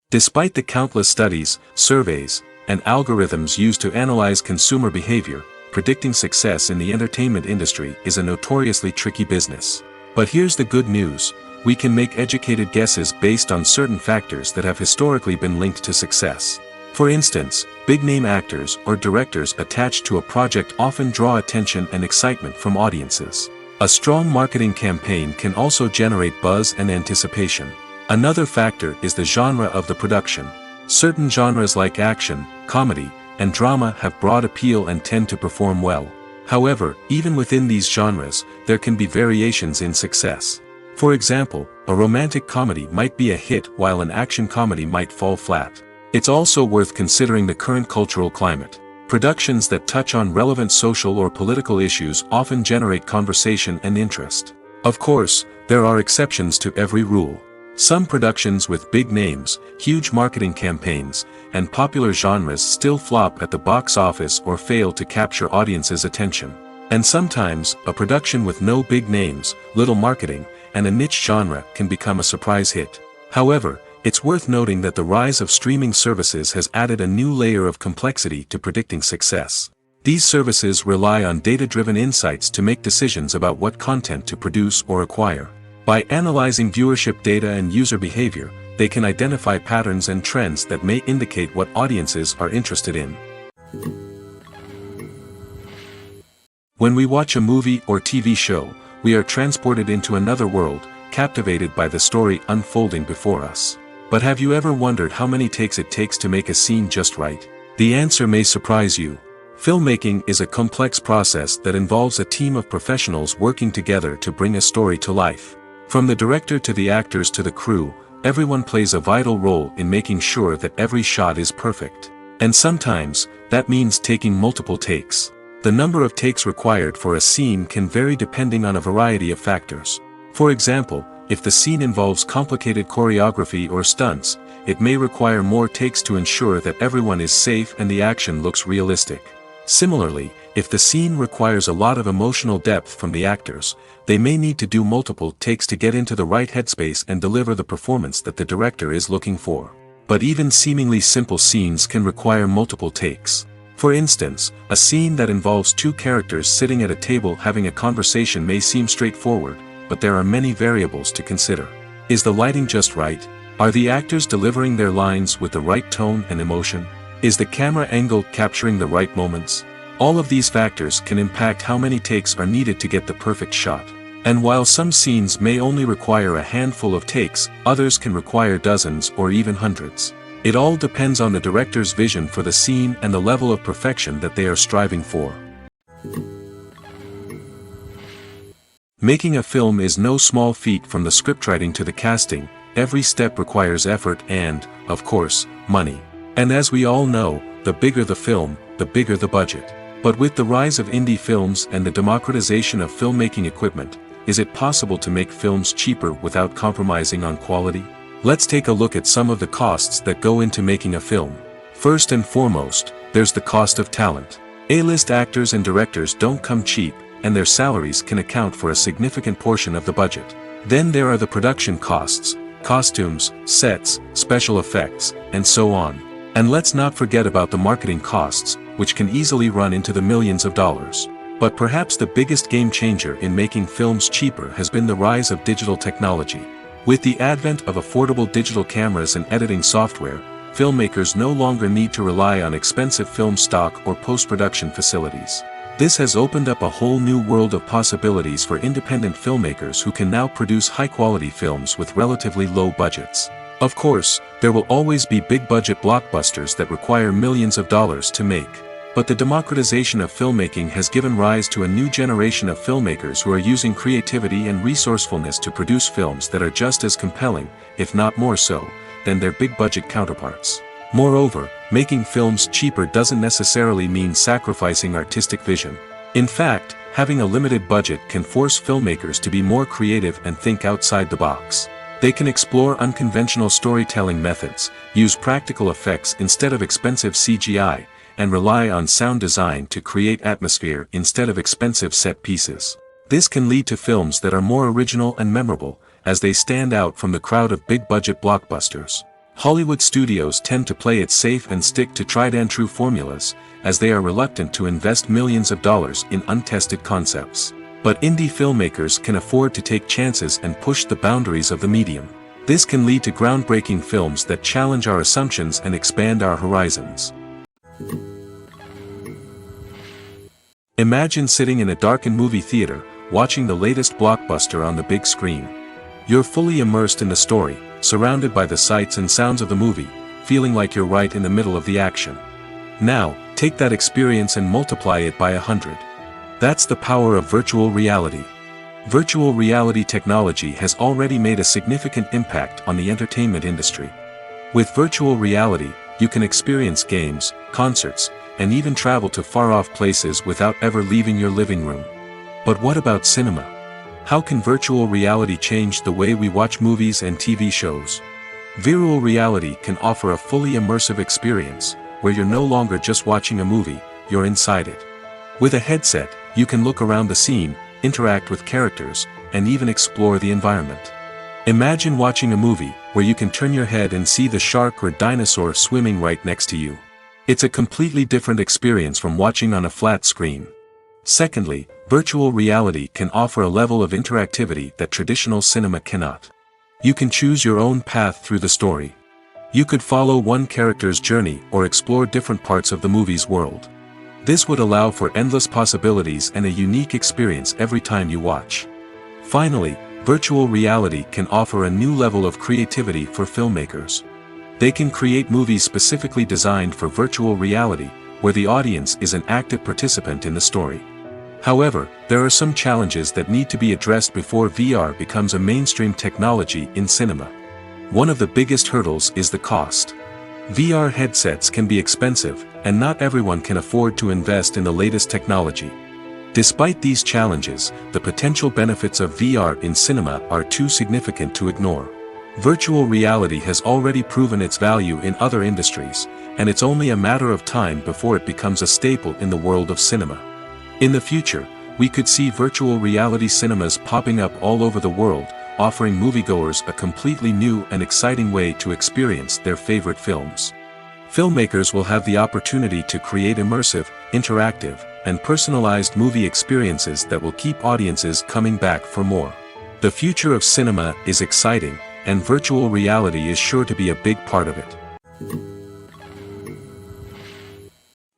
Despite the countless studies, surveys, and algorithms used to analyze consumer behavior, predicting success in the entertainment industry is a notoriously tricky business. But here's the good news: we can make educated guesses based on certain factors that have historically been linked to success. For instance, big-name actors or directors attached to a project often draw attention and excitement from audiences. A strong marketing campaign can also generate buzz and anticipation. Another factor is the genre of the production. Certain genres like action, comedy, and drama have broad appeal and tend to perform well. However, even within these genres, there can be variations in success. For example, a romantic comedy might be a hit while an action comedy might fall flat. It's also worth considering the current cultural climate. Productions that touch on relevant social or political issues often generate conversation and interest. Of course, there are exceptions to every rule. Some productions with big names, huge marketing campaigns, and popular genres still flop at the box office or fail to capture audiences' attention. And sometimes, a production with no big names, little marketing, and a niche genre can become a surprise hit. However, it's worth noting that the rise of streaming services has added a new layer of complexity to predicting success. These services rely on data-driven insights to make decisions about what content to produce or acquire. By analyzing viewership data and user behavior, they can identify patterns and trends that may indicate what audiences are interested in. When we watch a movie or TV show, we are transported into another world, captivated by the story unfolding before us. But have you ever wondered how many takes it takes to make a scene just right? The answer may surprise you. Filmmaking is a complex process that involves a team of professionals working together to bring a story to life. From the director to the actors to the crew, everyone plays a vital role in making sure that every shot is perfect. And sometimes, that means taking multiple takes. The number of takes required for a scene can vary depending on a variety of factors. For example, if the scene involves complicated choreography or stunts, it may require more takes to ensure that everyone is safe and the action looks realistic. Similarly, if the scene requires a lot of emotional depth from the actors, they may need to do multiple takes to get into the right headspace and deliver the performance that the director is looking for. But even seemingly simple scenes can require multiple takes. For instance, a scene that involves two characters sitting at a table having a conversation may seem straightforward, but there are many variables to consider. Is the lighting just right? Are the actors delivering their lines with the right tone and emotion? Is the camera angle capturing the right moments? All of these factors can impact how many takes are needed to get the perfect shot. And while some scenes may only require a handful of takes, others can require dozens or even hundreds. It all depends on the director's vision for the scene and the level of perfection that they are striving for. Making a film is no small feat. From the scriptwriting to the casting, every step requires effort and, of course, money. And as we all know, the bigger the film, the bigger the budget. But with the rise of indie films and the democratization of filmmaking equipment, is it possible to make films cheaper without compromising on quality? Let's take a look at some of the costs that go into making a film. First and foremost, there's the cost of talent. A-list actors and directors don't come cheap, and their salaries can account for a significant portion of the budget. Then there are the production costs, costumes, sets, special effects, and so on. And let's not forget about the marketing costs, which can easily run into the millions of dollars. But perhaps the biggest game changer in making films cheaper has been the rise of digital technology. With the advent of affordable digital cameras and editing software, filmmakers no longer need to rely on expensive film stock or post-production facilities. This has opened up a whole new world of possibilities for independent filmmakers who can now produce high-quality films with relatively low budgets. Of course, there will always be big-budget blockbusters that require millions of dollars to make. But the democratization of filmmaking has given rise to a new generation of filmmakers who are using creativity and resourcefulness to produce films that are just as compelling, if not more so, than their big-budget counterparts. Moreover, making films cheaper doesn't necessarily mean sacrificing artistic vision. In fact, having a limited budget can force filmmakers to be more creative and think outside the box. They can explore unconventional storytelling methods, use practical effects instead of expensive CGI, and rely on sound design to create atmosphere instead of expensive set pieces. This can lead to films that are more original and memorable, as they stand out from the crowd of big-budget blockbusters. Hollywood studios tend to play it safe and stick to tried-and-true formulas, as they are reluctant to invest millions of dollars in untested concepts. But indie filmmakers can afford to take chances and push the boundaries of the medium. This can lead to groundbreaking films that challenge our assumptions and expand our horizons. Imagine sitting in a darkened movie theater, watching the latest blockbuster on the big screen. You're fully immersed in the story, surrounded by the sights and sounds of the movie, feeling like you're right in the middle of the action. Now, take that experience and multiply it by 100. That's the power of virtual reality. Virtual reality technology has already made a significant impact on the entertainment industry. With virtual reality, you can experience games, concerts, and even travel to far-off places without ever leaving your living room. But what about cinema? How can virtual reality change the way we watch movies and TV shows? Virtual reality can offer a fully immersive experience, where you're no longer just watching a movie, you're inside it. With a headset, you can look around the scene, interact with characters, and even explore the environment. Imagine watching a movie, where you can turn your head and see the shark or dinosaur swimming right next to you. It's a completely different experience from watching on a flat screen. Secondly, virtual reality can offer a level of interactivity that traditional cinema cannot. You can choose your own path through the story. You could follow one character's journey or explore different parts of the movie's world. This would allow for endless possibilities and a unique experience every time you watch. Finally, virtual reality can offer a new level of creativity for filmmakers. They can create movies specifically designed for virtual reality, where the audience is an active participant in the story. However, there are some challenges that need to be addressed before VR becomes a mainstream technology in cinema. One of the biggest hurdles is the cost. VR headsets can be expensive, and not everyone can afford to invest in the latest technology. Despite these challenges, the potential benefits of VR in cinema are too significant to ignore. Virtual reality has already proven its value in other industries, and it's only a matter of time before it becomes a staple in the world of cinema. In the future, we could see virtual reality cinemas popping up all over the world, offering moviegoers a completely new and exciting way to experience their favorite films. Filmmakers will have the opportunity to create immersive, interactive, and personalized movie experiences that will keep audiences coming back for more. The future of cinema is exciting, and virtual reality is sure to be a big part of it.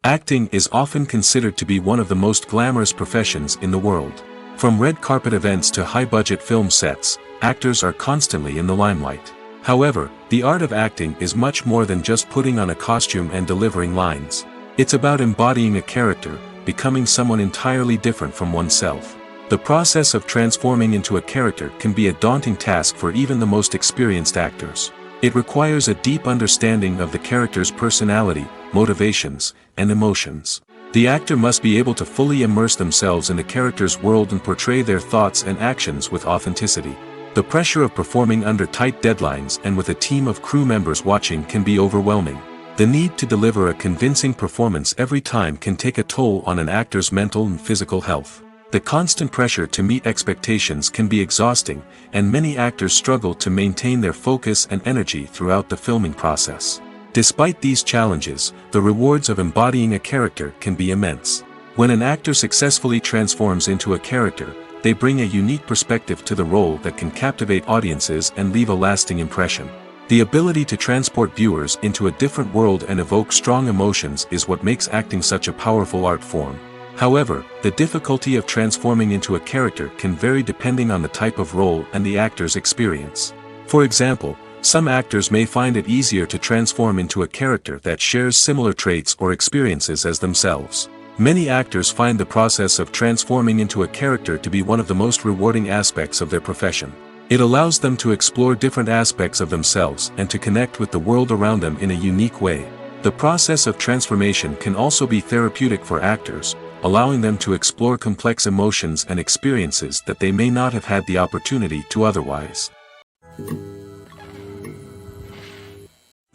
Acting is often considered to be one of the most glamorous professions in the world. From red carpet events to high-budget film sets, actors are constantly in the limelight. However, the art of acting is much more than just putting on a costume and delivering lines. It's about embodying a character, becoming someone entirely different from oneself. The process of transforming into a character can be a daunting task for even the most experienced actors. It requires a deep understanding of the character's personality, motivations, and emotions. The actor must be able to fully immerse themselves in the character's world and portray their thoughts and actions with authenticity. The pressure of performing under tight deadlines and with a team of crew members watching can be overwhelming. The need to deliver a convincing performance every time can take a toll on an actor's mental and physical health. The constant pressure to meet expectations can be exhausting, and many actors struggle to maintain their focus and energy throughout the filming process. Despite these challenges, the rewards of embodying a character can be immense. When an actor successfully transforms into a character, they bring a unique perspective to the role that can captivate audiences and leave a lasting impression. The ability to transport viewers into a different world and evoke strong emotions is what makes acting such a powerful art form. However, the difficulty of transforming into a character can vary depending on the type of role and the actor's experience. For example, some actors may find it easier to transform into a character that shares similar traits or experiences as themselves. Many actors find the process of transforming into a character to be one of the most rewarding aspects of their profession. It allows them to explore different aspects of themselves and to connect with the world around them in a unique way. The process of transformation can also be therapeutic for actors, allowing them to explore complex emotions and experiences that they may not have had the opportunity to otherwise.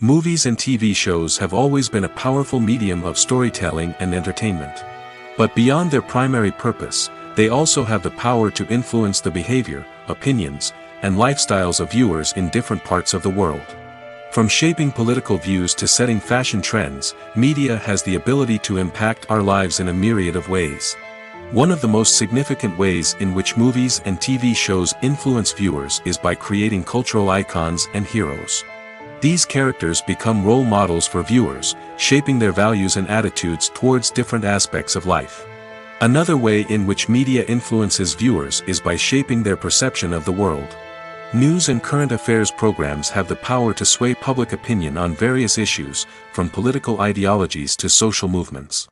Movies and TV shows have always been a powerful medium of storytelling and entertainment. But beyond their primary purpose, they also have the power to influence the behavior, opinions, and lifestyles of viewers in different parts of the world. From shaping political views to setting fashion trends, media has the ability to impact our lives in a myriad of ways. One of the most significant ways in which movies and TV shows influence viewers is by creating cultural icons and heroes. These characters become role models for viewers, shaping their values and attitudes towards different aspects of life. Another way in which media influences viewers is by shaping their perception of the world. News and current affairs programs have the power to sway public opinion on various issues, from political ideologies to social movements.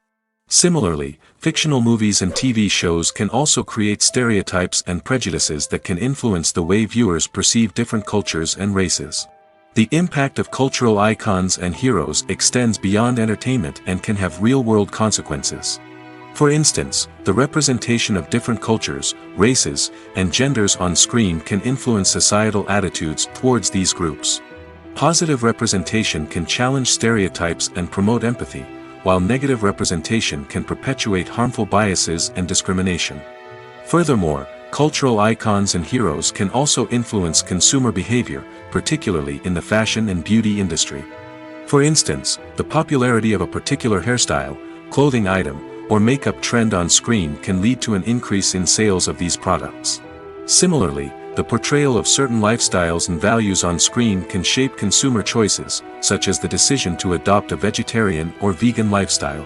Similarly, fictional movies and TV shows can also create stereotypes and prejudices that can influence the way viewers perceive different cultures and races. The impact of cultural icons and heroes extends beyond entertainment and can have real-world consequences. For instance, the representation of different cultures, races, and genders on screen can influence societal attitudes towards these groups. Positive representation can challenge stereotypes and promote empathy, while negative representation can perpetuate harmful biases and discrimination. Furthermore, cultural icons and heroes can also influence consumer behavior, particularly in the fashion and beauty industry. For instance, the popularity of a particular hairstyle, clothing item, or makeup trend on screen can lead to an increase in sales of these products. Similarly, the portrayal of certain lifestyles and values on screen can shape consumer choices, such as the decision to adopt a vegetarian or vegan lifestyle.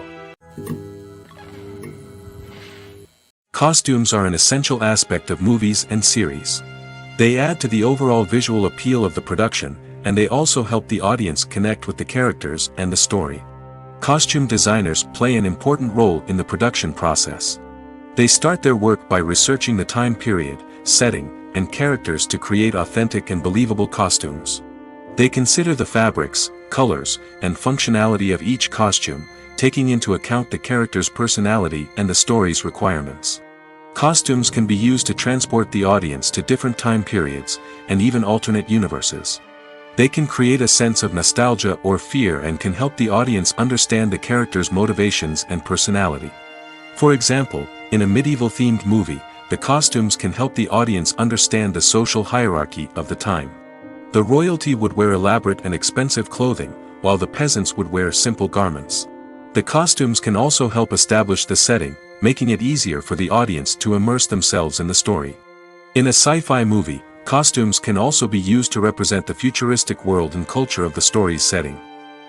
Costumes are an essential aspect of movies and series. They add to the overall visual appeal of the production, and they also help the audience connect with the characters and the story. Costume designers play an important role in the production process. They start their work by researching the time period, setting, and characters to create authentic and believable costumes. They consider the fabrics, colors, and functionality of each costume, taking into account the character's personality and the story's requirements. Costumes can be used to transport the audience to different time periods, and even alternate universes. They can create a sense of nostalgia or fear and can help the audience understand the character's motivations and personality. For example, in a medieval-themed movie, the costumes can help the audience understand the social hierarchy of the time. The royalty would wear elaborate and expensive clothing, while the peasants would wear simple garments. The costumes can also help establish the setting, making it easier for the audience to immerse themselves in the story. In a sci-fi movie, costumes can also be used to represent the futuristic world and culture of the story's setting.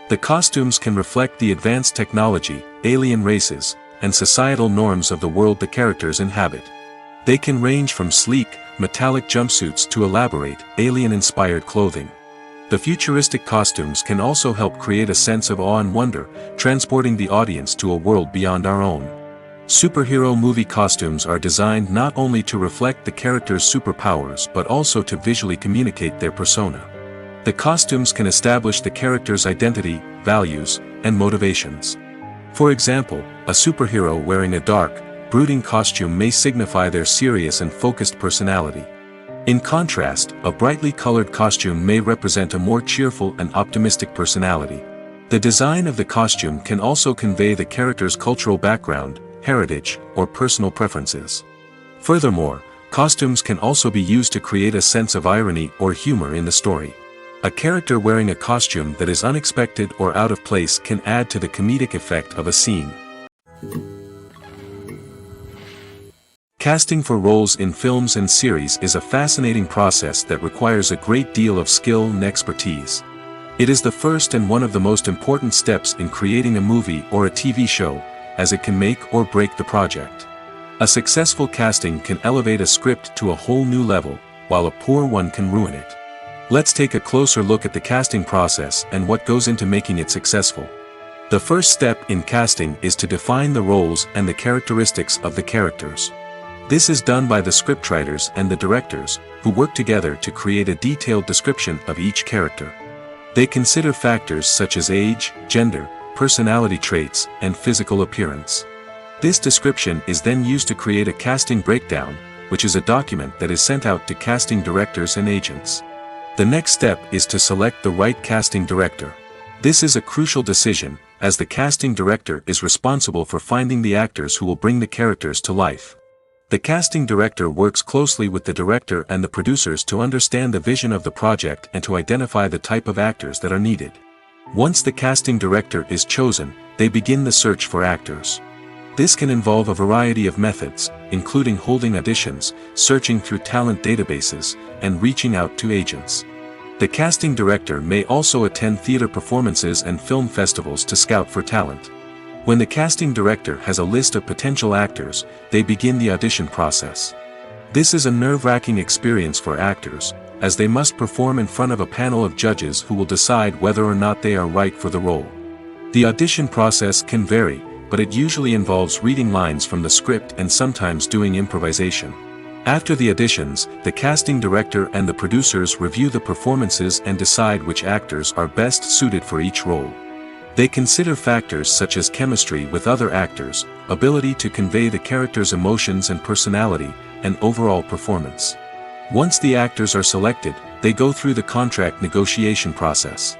The costumes can reflect the advanced technology, alien races, and societal norms of the world the characters inhabit. They can range from sleek, metallic jumpsuits to elaborate, alien-inspired clothing. The futuristic costumes can also help create a sense of awe and wonder, transporting the audience to a world beyond our own. Superhero movie costumes are designed not only to reflect the character's superpowers but also to visually communicate their persona. The costumes can establish the character's identity, values, and motivations. For example, a superhero wearing a dark, brooding costume may signify their serious and focused personality. In contrast, a brightly colored costume may represent a more cheerful and optimistic personality. The design of the costume can also convey the character's cultural background, heritage, or personal preferences. Furthermore, costumes can also be used to create a sense of irony or humor in the story. A character wearing a costume that is unexpected or out of place can add to the comedic effect of a scene. Casting for roles in films and series is a fascinating process that requires a great deal of skill and expertise. It is the first and one of the most important steps in creating a movie or a TV show, as it can make or break the project. A successful casting can elevate a script to a whole new level, while a poor one can ruin it. Let's take a closer look at the casting process and what goes into making it successful. The first step in casting is to define the roles and the characteristics of the characters. This is done by the scriptwriters and the directors, who work together to create a detailed description of each character. They consider factors such as age, gender, personality traits, and physical appearance. This description is then used to create a casting breakdown, which is a document that is sent out to casting directors and agents. The next step is to select the right casting director. This is a crucial decision, as the casting director is responsible for finding the actors who will bring the characters to life. The casting director works closely with the director and the producers to understand the vision of the project and to identify the type of actors that are needed. Once the casting director is chosen, they begin the search for actors. This can involve a variety of methods, including holding auditions, searching through talent databases, and reaching out to agents. The casting director may also attend theater performances and film festivals to scout for talent. When the casting director has a list of potential actors, they begin the audition process. This is a nerve-wracking experience for actors, as they must perform in front of a panel of judges who will decide whether or not they are right for the role. The audition process can vary, but it usually involves reading lines from the script and sometimes doing improvisation. After the auditions, the casting director and the producers review the performances and decide which actors are best suited for each role. They consider factors such as chemistry with other actors, ability to convey the character's emotions and personality, and overall performance. Once the actors are selected, they go through the contract negotiation process.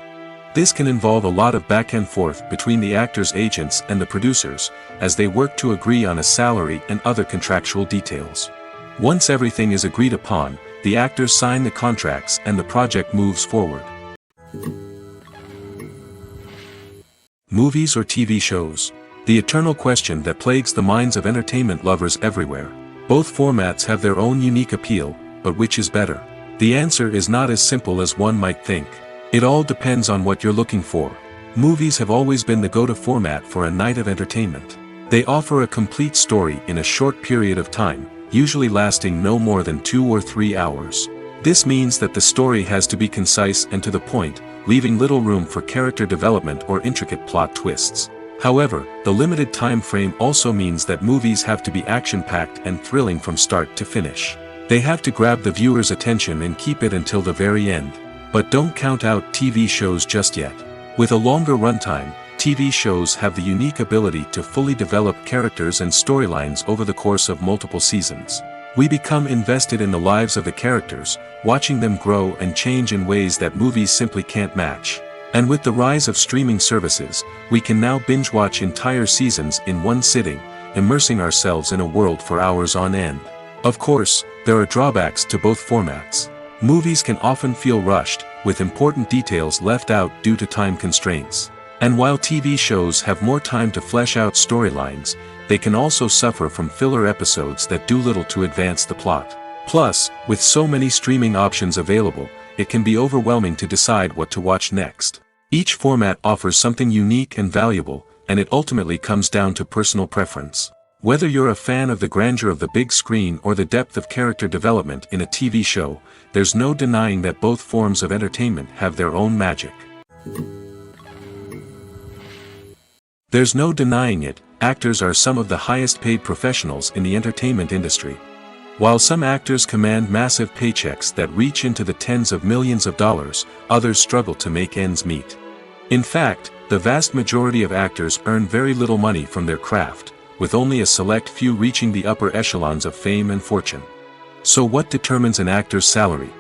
This can involve a lot of back and forth between the actors' agents and the producers, as they work to agree on a salary and other contractual details. Once everything is agreed upon, the actors sign the contracts and the project moves forward. Movies or TV shows? The eternal question that plagues the minds of entertainment lovers everywhere. Both formats have their own unique appeal, but which is better? The answer is not as simple as one might think. It all depends on what you're looking for. Movies have always been the go-to format for a night of entertainment. They offer a complete story in a short period of time, usually lasting no more than 2 or 3 hours. This means that the story has to be concise and to the point, leaving little room for character development or intricate plot twists. However, the limited time frame also means that movies have to be action-packed and thrilling from start to finish. They have to grab the viewer's attention and keep it until the very end. But don't count out TV shows just yet. With a longer runtime, TV shows have the unique ability to fully develop characters and storylines over the course of multiple seasons. We become invested in the lives of the characters, watching them grow and change in ways that movies simply can't match. And with the rise of streaming services, we can now binge-watch entire seasons in one sitting, immersing ourselves in a world for hours on end. Of course, there are drawbacks to both formats. Movies can often feel rushed, with important details left out due to time constraints. And while TV shows have more time to flesh out storylines, they can also suffer from filler episodes that do little to advance the plot. Plus, with so many streaming options available, it can be overwhelming to decide what to watch next. Each format offers something unique and valuable, and it ultimately comes down to personal preference. Whether you're a fan of the grandeur of the big screen or the depth of character development in a TV show, there's no denying that both forms of entertainment have their own magic. There's no denying it, actors are some of the highest paid professionals in the entertainment industry. While some actors command massive paychecks that reach into the tens of millions of dollars, others struggle to make ends meet. In fact, the vast majority of actors earn very little money from their craft, with only a select few reaching the upper echelons of fame and fortune. So what determines an actor's salary?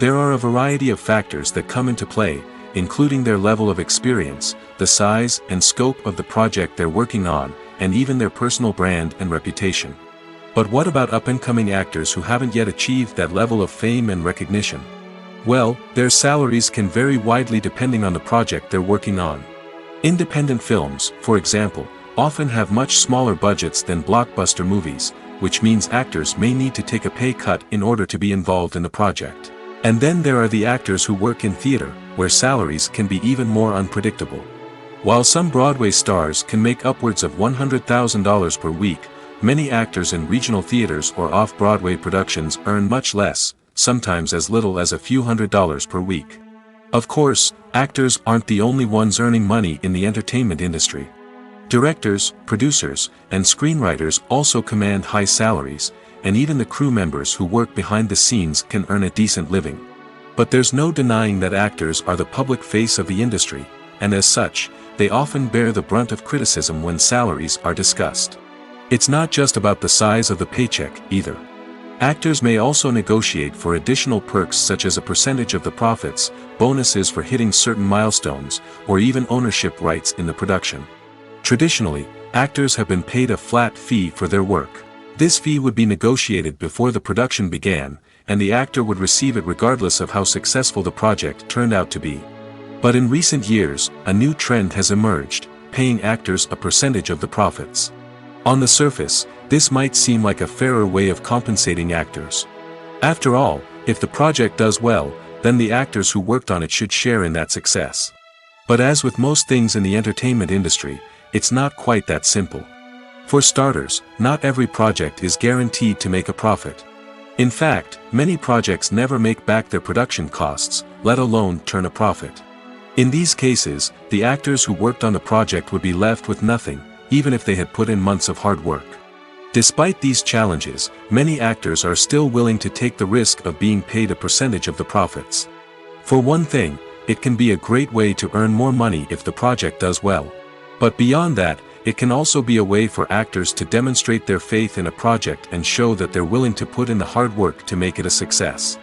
There are a variety of factors that come into play, including their level of experience, the size and scope of the project they're working on, and even their personal brand and reputation. But what about up-and-coming actors who haven't yet achieved that level of fame and recognition? Well, their salaries can vary widely depending on the project they're working on. Independent films, for example, often have much smaller budgets than blockbuster movies, which means actors may need to take a pay cut in order to be involved in the project. And then there are the actors who work in theater, where salaries can be even more unpredictable. While some Broadway stars can make upwards of $100,000 per week, many actors in regional theaters or off-Broadway productions earn much less, sometimes as little as a few $100s per week. Of course, actors aren't the only ones earning money in the entertainment industry. Directors, producers, and screenwriters also command high salaries, and even the crew members who work behind the scenes can earn a decent living. But there's no denying that actors are the public face of the industry, and as such, they often bear the brunt of criticism when salaries are discussed. It's not just about the size of the paycheck, either. Actors may also negotiate for additional perks such as a percentage of the profits, bonuses for hitting certain milestones, or even ownership rights in the production. Traditionally, actors have been paid a flat fee for their work. This fee would be negotiated before the production began, and the actor would receive it regardless of how successful the project turned out to be. But in recent years, a new trend has emerged, paying actors a percentage of the profits. On the surface, this might seem like a fairer way of compensating actors. After all, if the project does well, then the actors who worked on it should share in that success. But as with most things in the entertainment industry, it's not quite that simple. For starters, not every project is guaranteed to make a profit. In fact, many projects never make back their production costs, let alone turn a profit. In these cases, the actors who worked on the project would be left with nothing, even if they had put in months of hard work. Despite these challenges, many actors are still willing to take the risk of being paid a percentage of the profits. For one thing, it can be a great way to earn more money if the project does well. But beyond that, it can also be a way for actors to demonstrate their faith in a project and show that they're willing to put in the hard work to make it a success.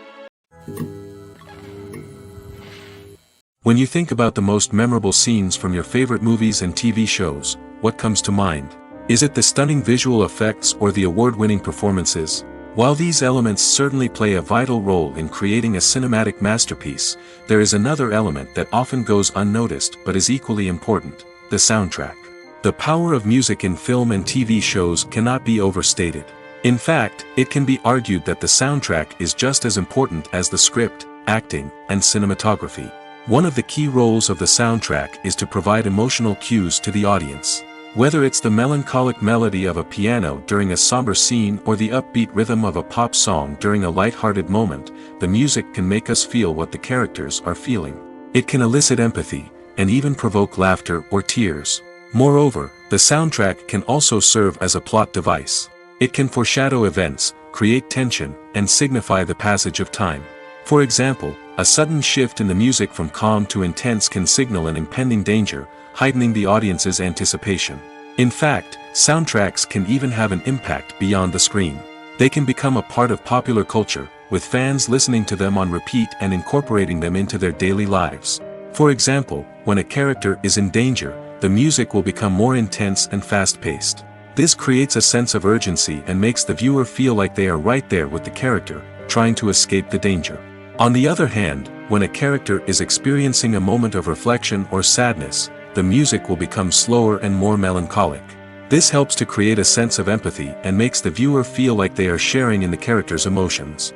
When you think about the most memorable scenes from your favorite movies and TV shows, what comes to mind? Is it the stunning visual effects or the award-winning performances? While these elements certainly play a vital role in creating a cinematic masterpiece, there is another element that often goes unnoticed but is equally important: the soundtrack. The power of music in film and TV shows cannot be overstated. In fact, it can be argued that the soundtrack is just as important as the script, acting, and cinematography. One of the key roles of the soundtrack is to provide emotional cues to the audience. Whether it's the melancholic melody of a piano during a somber scene or the upbeat rhythm of a pop song during a light-hearted moment, the music can make us feel what the characters are feeling. It can elicit empathy, and even provoke laughter or tears. Moreover, the soundtrack can also serve as a plot device. It can foreshadow events, create tension, and signify the passage of time. For example, a sudden shift in the music from calm to intense can signal an impending danger, heightening the audience's anticipation. In fact, soundtracks can even have an impact beyond the screen. They can become a part of popular culture, with fans listening to them on repeat and incorporating them into their daily lives. For example, when a character is in danger, the music will become more intense and fast-paced. This creates a sense of urgency and makes the viewer feel like they are right there with the character, trying to escape the danger. On the other hand, when a character is experiencing a moment of reflection or sadness, the music will become slower and more melancholic. This helps to create a sense of empathy and makes the viewer feel like they are sharing in the character's emotions.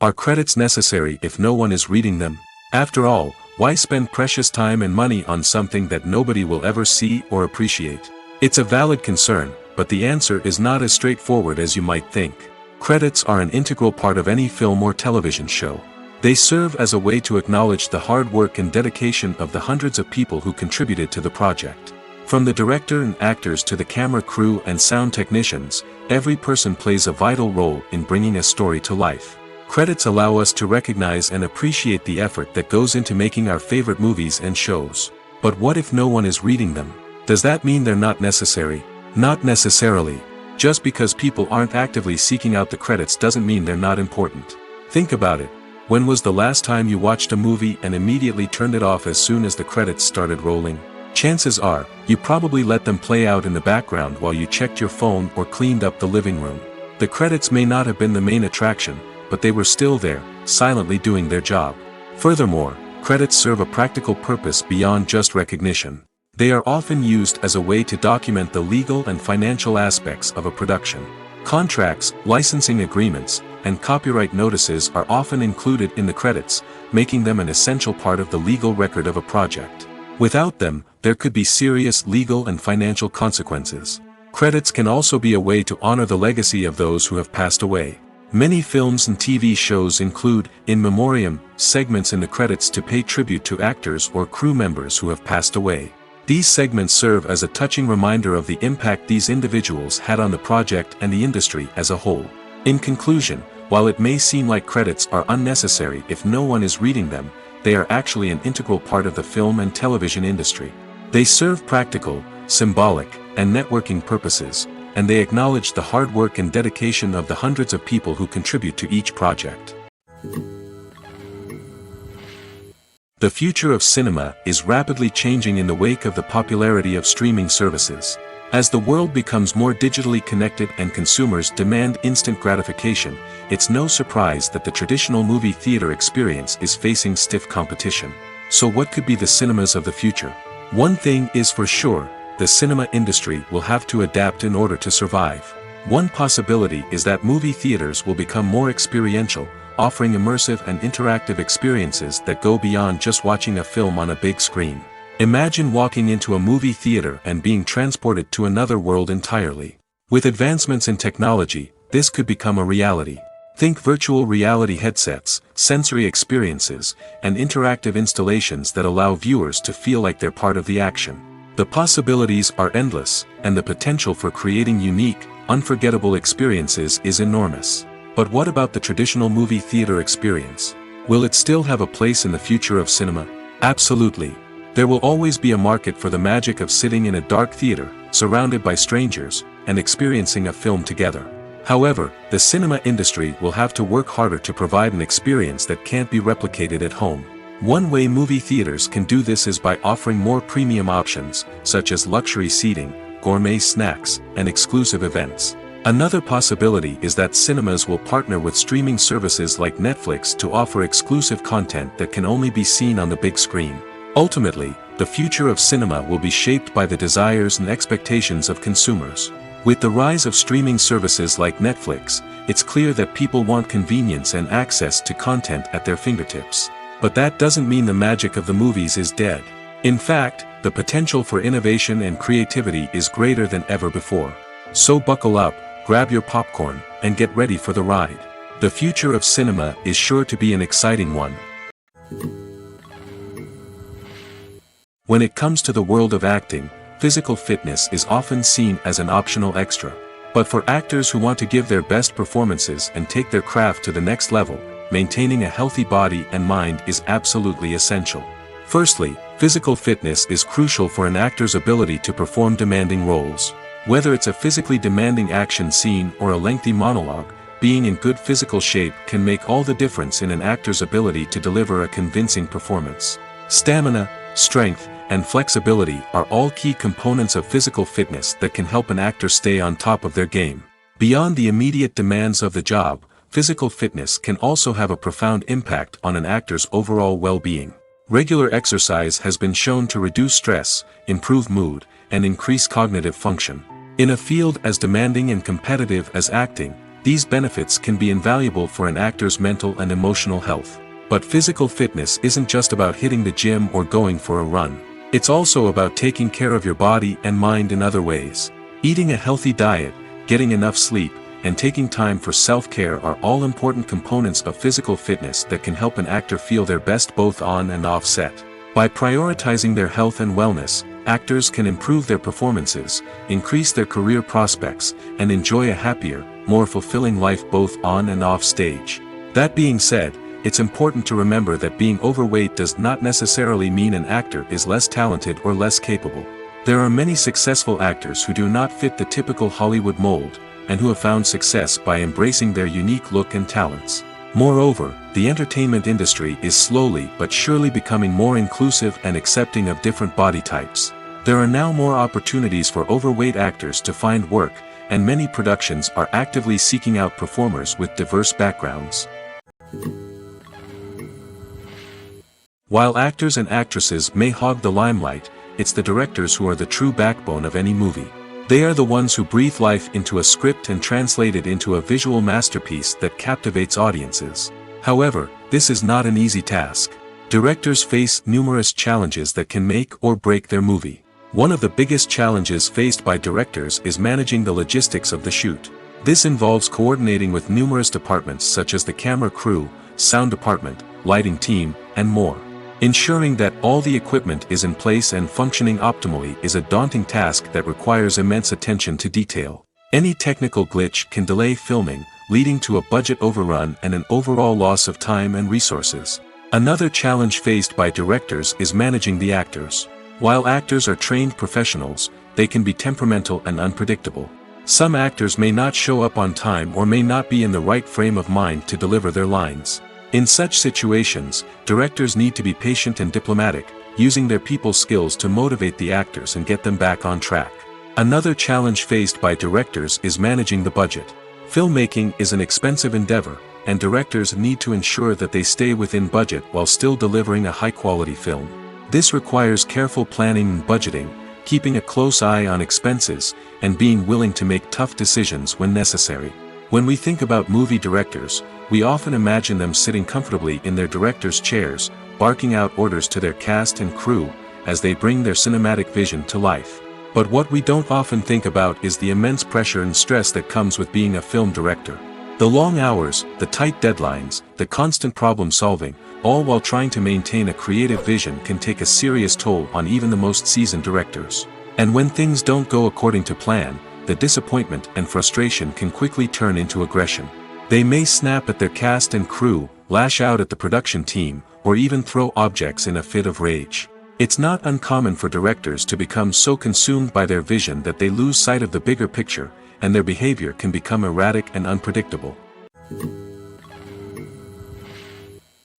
Are credits necessary if no one is reading them? After all, why spend precious time and money on something that nobody will ever see or appreciate? It's a valid concern, but the answer is not as straightforward as you might think. Credits are an integral part of any film or television show. They serve as a way to acknowledge the hard work and dedication of the hundreds of people who contributed to the project. From the director and actors to the camera crew and sound technicians, every person plays a vital role in bringing a story to life. Credits allow us to recognize and appreciate the effort that goes into making our favorite movies and shows. But what if no one is reading them? Does that mean they're not necessary? Not necessarily. Just because people aren't actively seeking out the credits doesn't mean they're not important. Think about it. When was the last time you watched a movie and immediately turned it off as soon as the credits started rolling? Chances are, you probably let them play out in the background while you checked your phone or cleaned up the living room. The credits may not have been the main attraction, but they were still there, silently doing their job. Furthermore, credits serve a practical purpose beyond just recognition. They are often used as a way to document the legal and financial aspects of a production. Contracts, licensing agreements, and copyright notices are often included in the credits, making them an essential part of the legal record of a project. Without them, there could be serious legal and financial consequences. Credits can also be a way to honor the legacy of those who have passed away. Many films and TV shows include, in memoriam, segments in the credits to pay tribute to actors or crew members who have passed away. These segments serve as a touching reminder of the impact these individuals had on the project and the industry as a whole. In conclusion, while it may seem like credits are unnecessary if no one is reading them, they are actually an integral part of the film and television industry. They serve practical, symbolic, and networking purposes, and they acknowledge the hard work and dedication of the hundreds of people who contribute to each project. The future of cinema is rapidly changing in the wake of the popularity of streaming services. As the world becomes more digitally connected and consumers demand instant gratification, it's no surprise that the traditional movie theater experience is facing stiff competition. So what could be the cinemas of the future? One thing is for sure, the cinema industry will have to adapt in order to survive. One possibility is that movie theaters will become more experiential, offering immersive and interactive experiences that go beyond just watching a film on a big screen. Imagine walking into a movie theater and being transported to another world entirely. With advancements in technology, this could become a reality. Think virtual reality headsets, sensory experiences, and interactive installations that allow viewers to feel like they're part of the action. The possibilities are endless, and the potential for creating unique, unforgettable experiences is enormous. But what about the traditional movie theater experience? Will it still have a place in the future of cinema? Absolutely. There will always be a market for the magic of sitting in a dark theater, surrounded by strangers, and experiencing a film together. However, the cinema industry will have to work harder to provide an experience that can't be replicated at home. One way movie theaters can do this is by offering more premium options, such as luxury seating, gourmet snacks, and exclusive events. Another possibility is that cinemas will partner with streaming services like Netflix to offer exclusive content that can only be seen on the big screen. Ultimately, the future of cinema will be shaped by the desires and expectations of consumers. With the rise of streaming services like Netflix, it's clear that people want convenience and access to content at their fingertips. But that doesn't mean the magic of the movies is dead. In fact, the potential for innovation and creativity is greater than ever before. So buckle up, grab your popcorn, and get ready for the ride. The future of cinema is sure to be an exciting one. When it comes to the world of acting, physical fitness is often seen as an optional extra. But for actors who want to give their best performances and take their craft to the next level, maintaining a healthy body and mind is absolutely essential. Firstly, physical fitness is crucial for an actor's ability to perform demanding roles. Whether it's a physically demanding action scene or a lengthy monologue, being in good physical shape can make all the difference in an actor's ability to deliver a convincing performance. Stamina, strength, and flexibility are all key components of physical fitness that can help an actor stay on top of their game. Beyond the immediate demands of the job, physical fitness can also have a profound impact on an actor's overall well-being. Regular exercise has been shown to reduce stress, improve mood, and increase cognitive function. In a field as demanding and competitive as acting, these benefits can be invaluable for an actor's mental and emotional health. But physical fitness isn't just about hitting the gym or going for a run. It's also about taking care of your body and mind in other ways. Eating a healthy diet, getting enough sleep, and taking time for self-care are all important components of physical fitness that can help an actor feel their best both on and off set. By prioritizing their health and wellness, actors can improve their performances, increase their career prospects, and enjoy a happier, more fulfilling life both on and off stage. That being said, it's important to remember that being overweight does not necessarily mean an actor is less talented or less capable. There are many successful actors who do not fit the typical Hollywood mold, and who have found success by embracing their unique look and talents. Moreover, the entertainment industry is slowly but surely becoming more inclusive and accepting of different body types. There are now more opportunities for overweight actors to find work, and many productions are actively seeking out performers with diverse backgrounds. While actors and actresses may hog the limelight, it's the directors who are the true backbone of any movie. They are the ones who breathe life into a script and translate it into a visual masterpiece that captivates audiences. However, this is not an easy task. Directors face numerous challenges that can make or break their movie. One of the biggest challenges faced by directors is managing the logistics of the shoot. This involves coordinating with numerous departments such as the camera crew, sound department, lighting team, and more. Ensuring that all the equipment is in place and functioning optimally is a daunting task that requires immense attention to detail. Any technical glitch can delay filming, leading to a budget overrun and an overall loss of time and resources. Another challenge faced by directors is managing the actors. While actors are trained professionals, they can be temperamental and unpredictable. Some actors may not show up on time or may not be in the right frame of mind to deliver their lines. In such situations, directors need to be patient and diplomatic, using their people skills to motivate the actors and get them back on track. Another challenge faced by directors is managing the budget. Filmmaking is an expensive endeavor, and directors need to ensure that they stay within budget while still delivering a high-quality film. This requires careful planning and budgeting, keeping a close eye on expenses, and being willing to make tough decisions when necessary. When we think about movie directors, we often imagine them sitting comfortably in their director's chairs, barking out orders to their cast and crew, as they bring their cinematic vision to life. But what we don't often think about is the immense pressure and stress that comes with being a film director. The long hours, the tight deadlines, the constant problem solving, all while trying to maintain a creative vision can take a serious toll on even the most seasoned directors. And when things don't go according to plan, the disappointment and frustration can quickly turn into aggression. They may snap at their cast and crew, lash out at the production team, or even throw objects in a fit of rage. It's not uncommon for directors to become so consumed by their vision that they lose sight of the bigger picture, and their behavior can become erratic and unpredictable.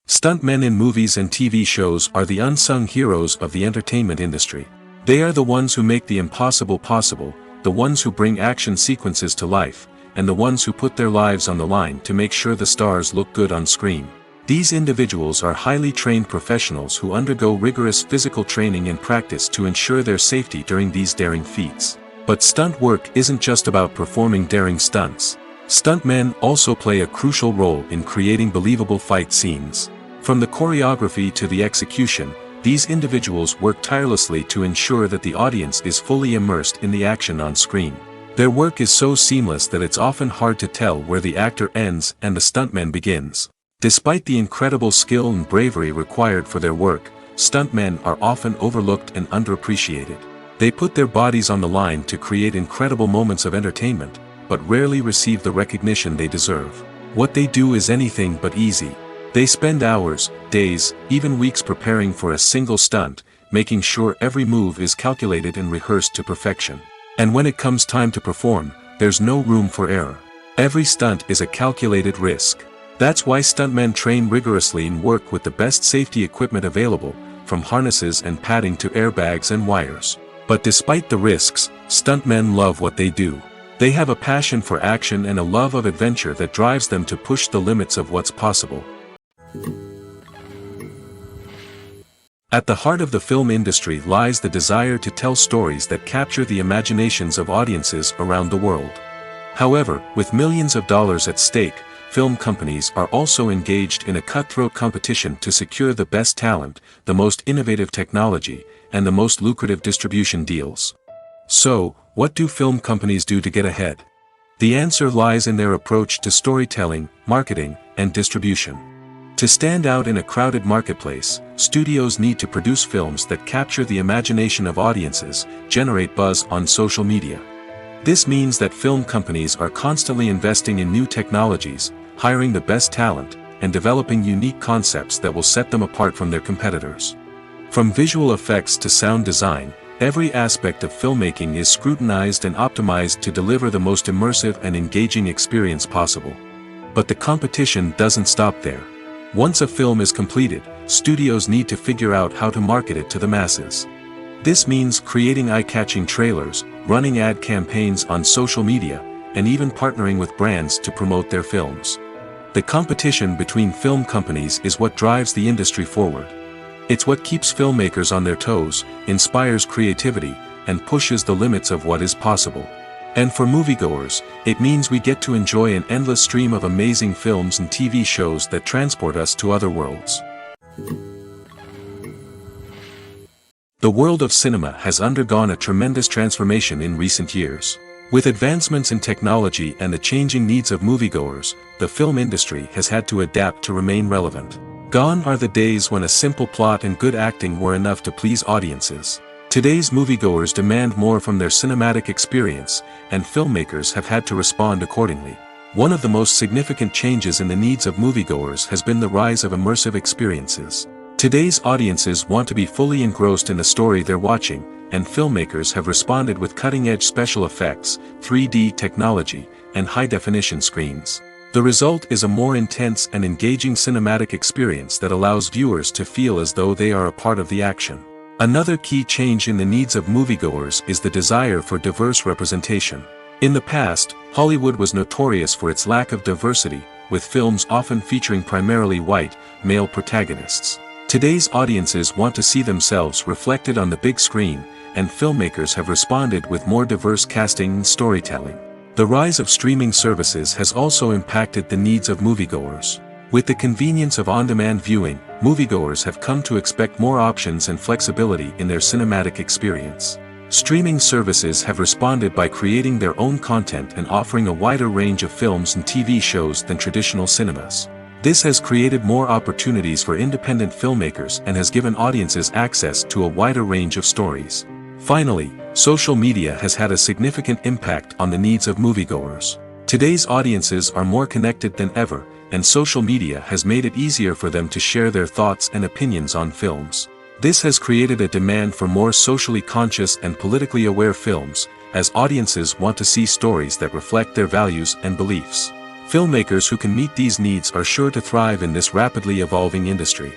Stuntmen in movies and TV shows are the unsung heroes of the entertainment industry. They are the ones who make the impossible possible, the ones who bring action sequences to life, and the ones who put their lives on the line to make sure the stars look good on screen. These individuals are highly trained professionals who undergo rigorous physical training and practice to ensure their safety during these daring feats. But stunt work isn't just about performing daring stunts. Stuntmen also play a crucial role in creating believable fight scenes. From the choreography to the execution, these individuals work tirelessly to ensure that the audience is fully immersed in the action on screen. Their work is so seamless that it's often hard to tell where the actor ends and the stuntman begins. Despite the incredible skill and bravery required for their work, stuntmen are often overlooked and underappreciated. They put their bodies on the line to create incredible moments of entertainment, but rarely receive the recognition they deserve. What they do is anything but easy. They spend hours, days, even weeks preparing for a single stunt, making sure every move is calculated and rehearsed to perfection. And when it comes time to perform, there's no room for error. Every stunt is a calculated risk. That's why stuntmen train rigorously and work with the best safety equipment available, from harnesses and padding to airbags and wires. But despite the risks, stuntmen love what they do. They have a passion for action and a love of adventure that drives them to push the limits of what's possible. At the heart of the film industry lies the desire to tell stories that capture the imaginations of audiences around the world. However, with millions of dollars at stake, film companies are also engaged in a cutthroat competition to secure the best talent, the most innovative technology, and the most lucrative distribution deals. So, what do film companies do to get ahead? The answer lies in their approach to storytelling, marketing, and distribution. To stand out in a crowded marketplace, studios need to produce films that capture the imagination of audiences, generate buzz on social media. This means that film companies are constantly investing in new technologies, hiring the best talent, and developing unique concepts that will set them apart from their competitors. From visual effects to sound design, every aspect of filmmaking is scrutinized and optimized to deliver the most immersive and engaging experience possible. But the competition doesn't stop there. Once a film is completed, studios need to figure out how to market it to the masses. This means creating eye-catching trailers, running ad campaigns on social media, and even partnering with brands to promote their films. The competition between film companies is what drives the industry forward. It's what keeps filmmakers on their toes, inspires creativity, and pushes the limits of what is possible. And for moviegoers, it means we get to enjoy an endless stream of amazing films and TV shows that transport us to other worlds. The world of cinema has undergone a tremendous transformation in recent years. With advancements in technology and the changing needs of moviegoers, the film industry has had to adapt to remain relevant. Gone are the days when a simple plot and good acting were enough to please audiences. Today's moviegoers demand more from their cinematic experience, and filmmakers have had to respond accordingly. One of the most significant changes in the needs of moviegoers has been the rise of immersive experiences. Today's audiences want to be fully engrossed in the story they're watching, and filmmakers have responded with cutting-edge special effects, 3D technology, and high-definition screens. The result is a more intense and engaging cinematic experience that allows viewers to feel as though they are a part of the action. Another key change in the needs of moviegoers is the desire for diverse representation. In the past, Hollywood was notorious for its lack of diversity, with films often featuring primarily white, male protagonists. Today's audiences want to see themselves reflected on the big screen, and filmmakers have responded with more diverse casting and storytelling. The rise of streaming services has also impacted the needs of moviegoers. With the convenience of on-demand viewing, moviegoers have come to expect more options and flexibility in their cinematic experience. Streaming services have responded by creating their own content and offering a wider range of films and TV shows than traditional cinemas. This has created more opportunities for independent filmmakers and has given audiences access to a wider range of stories. Finally, social media has had a significant impact on the needs of moviegoers. Today's audiences are more connected than ever, and social media has made it easier for them to share their thoughts and opinions on films. This has created a demand for more socially conscious and politically aware films, as audiences want to see stories that reflect their values and beliefs. Filmmakers who can meet these needs are sure to thrive in this rapidly evolving industry.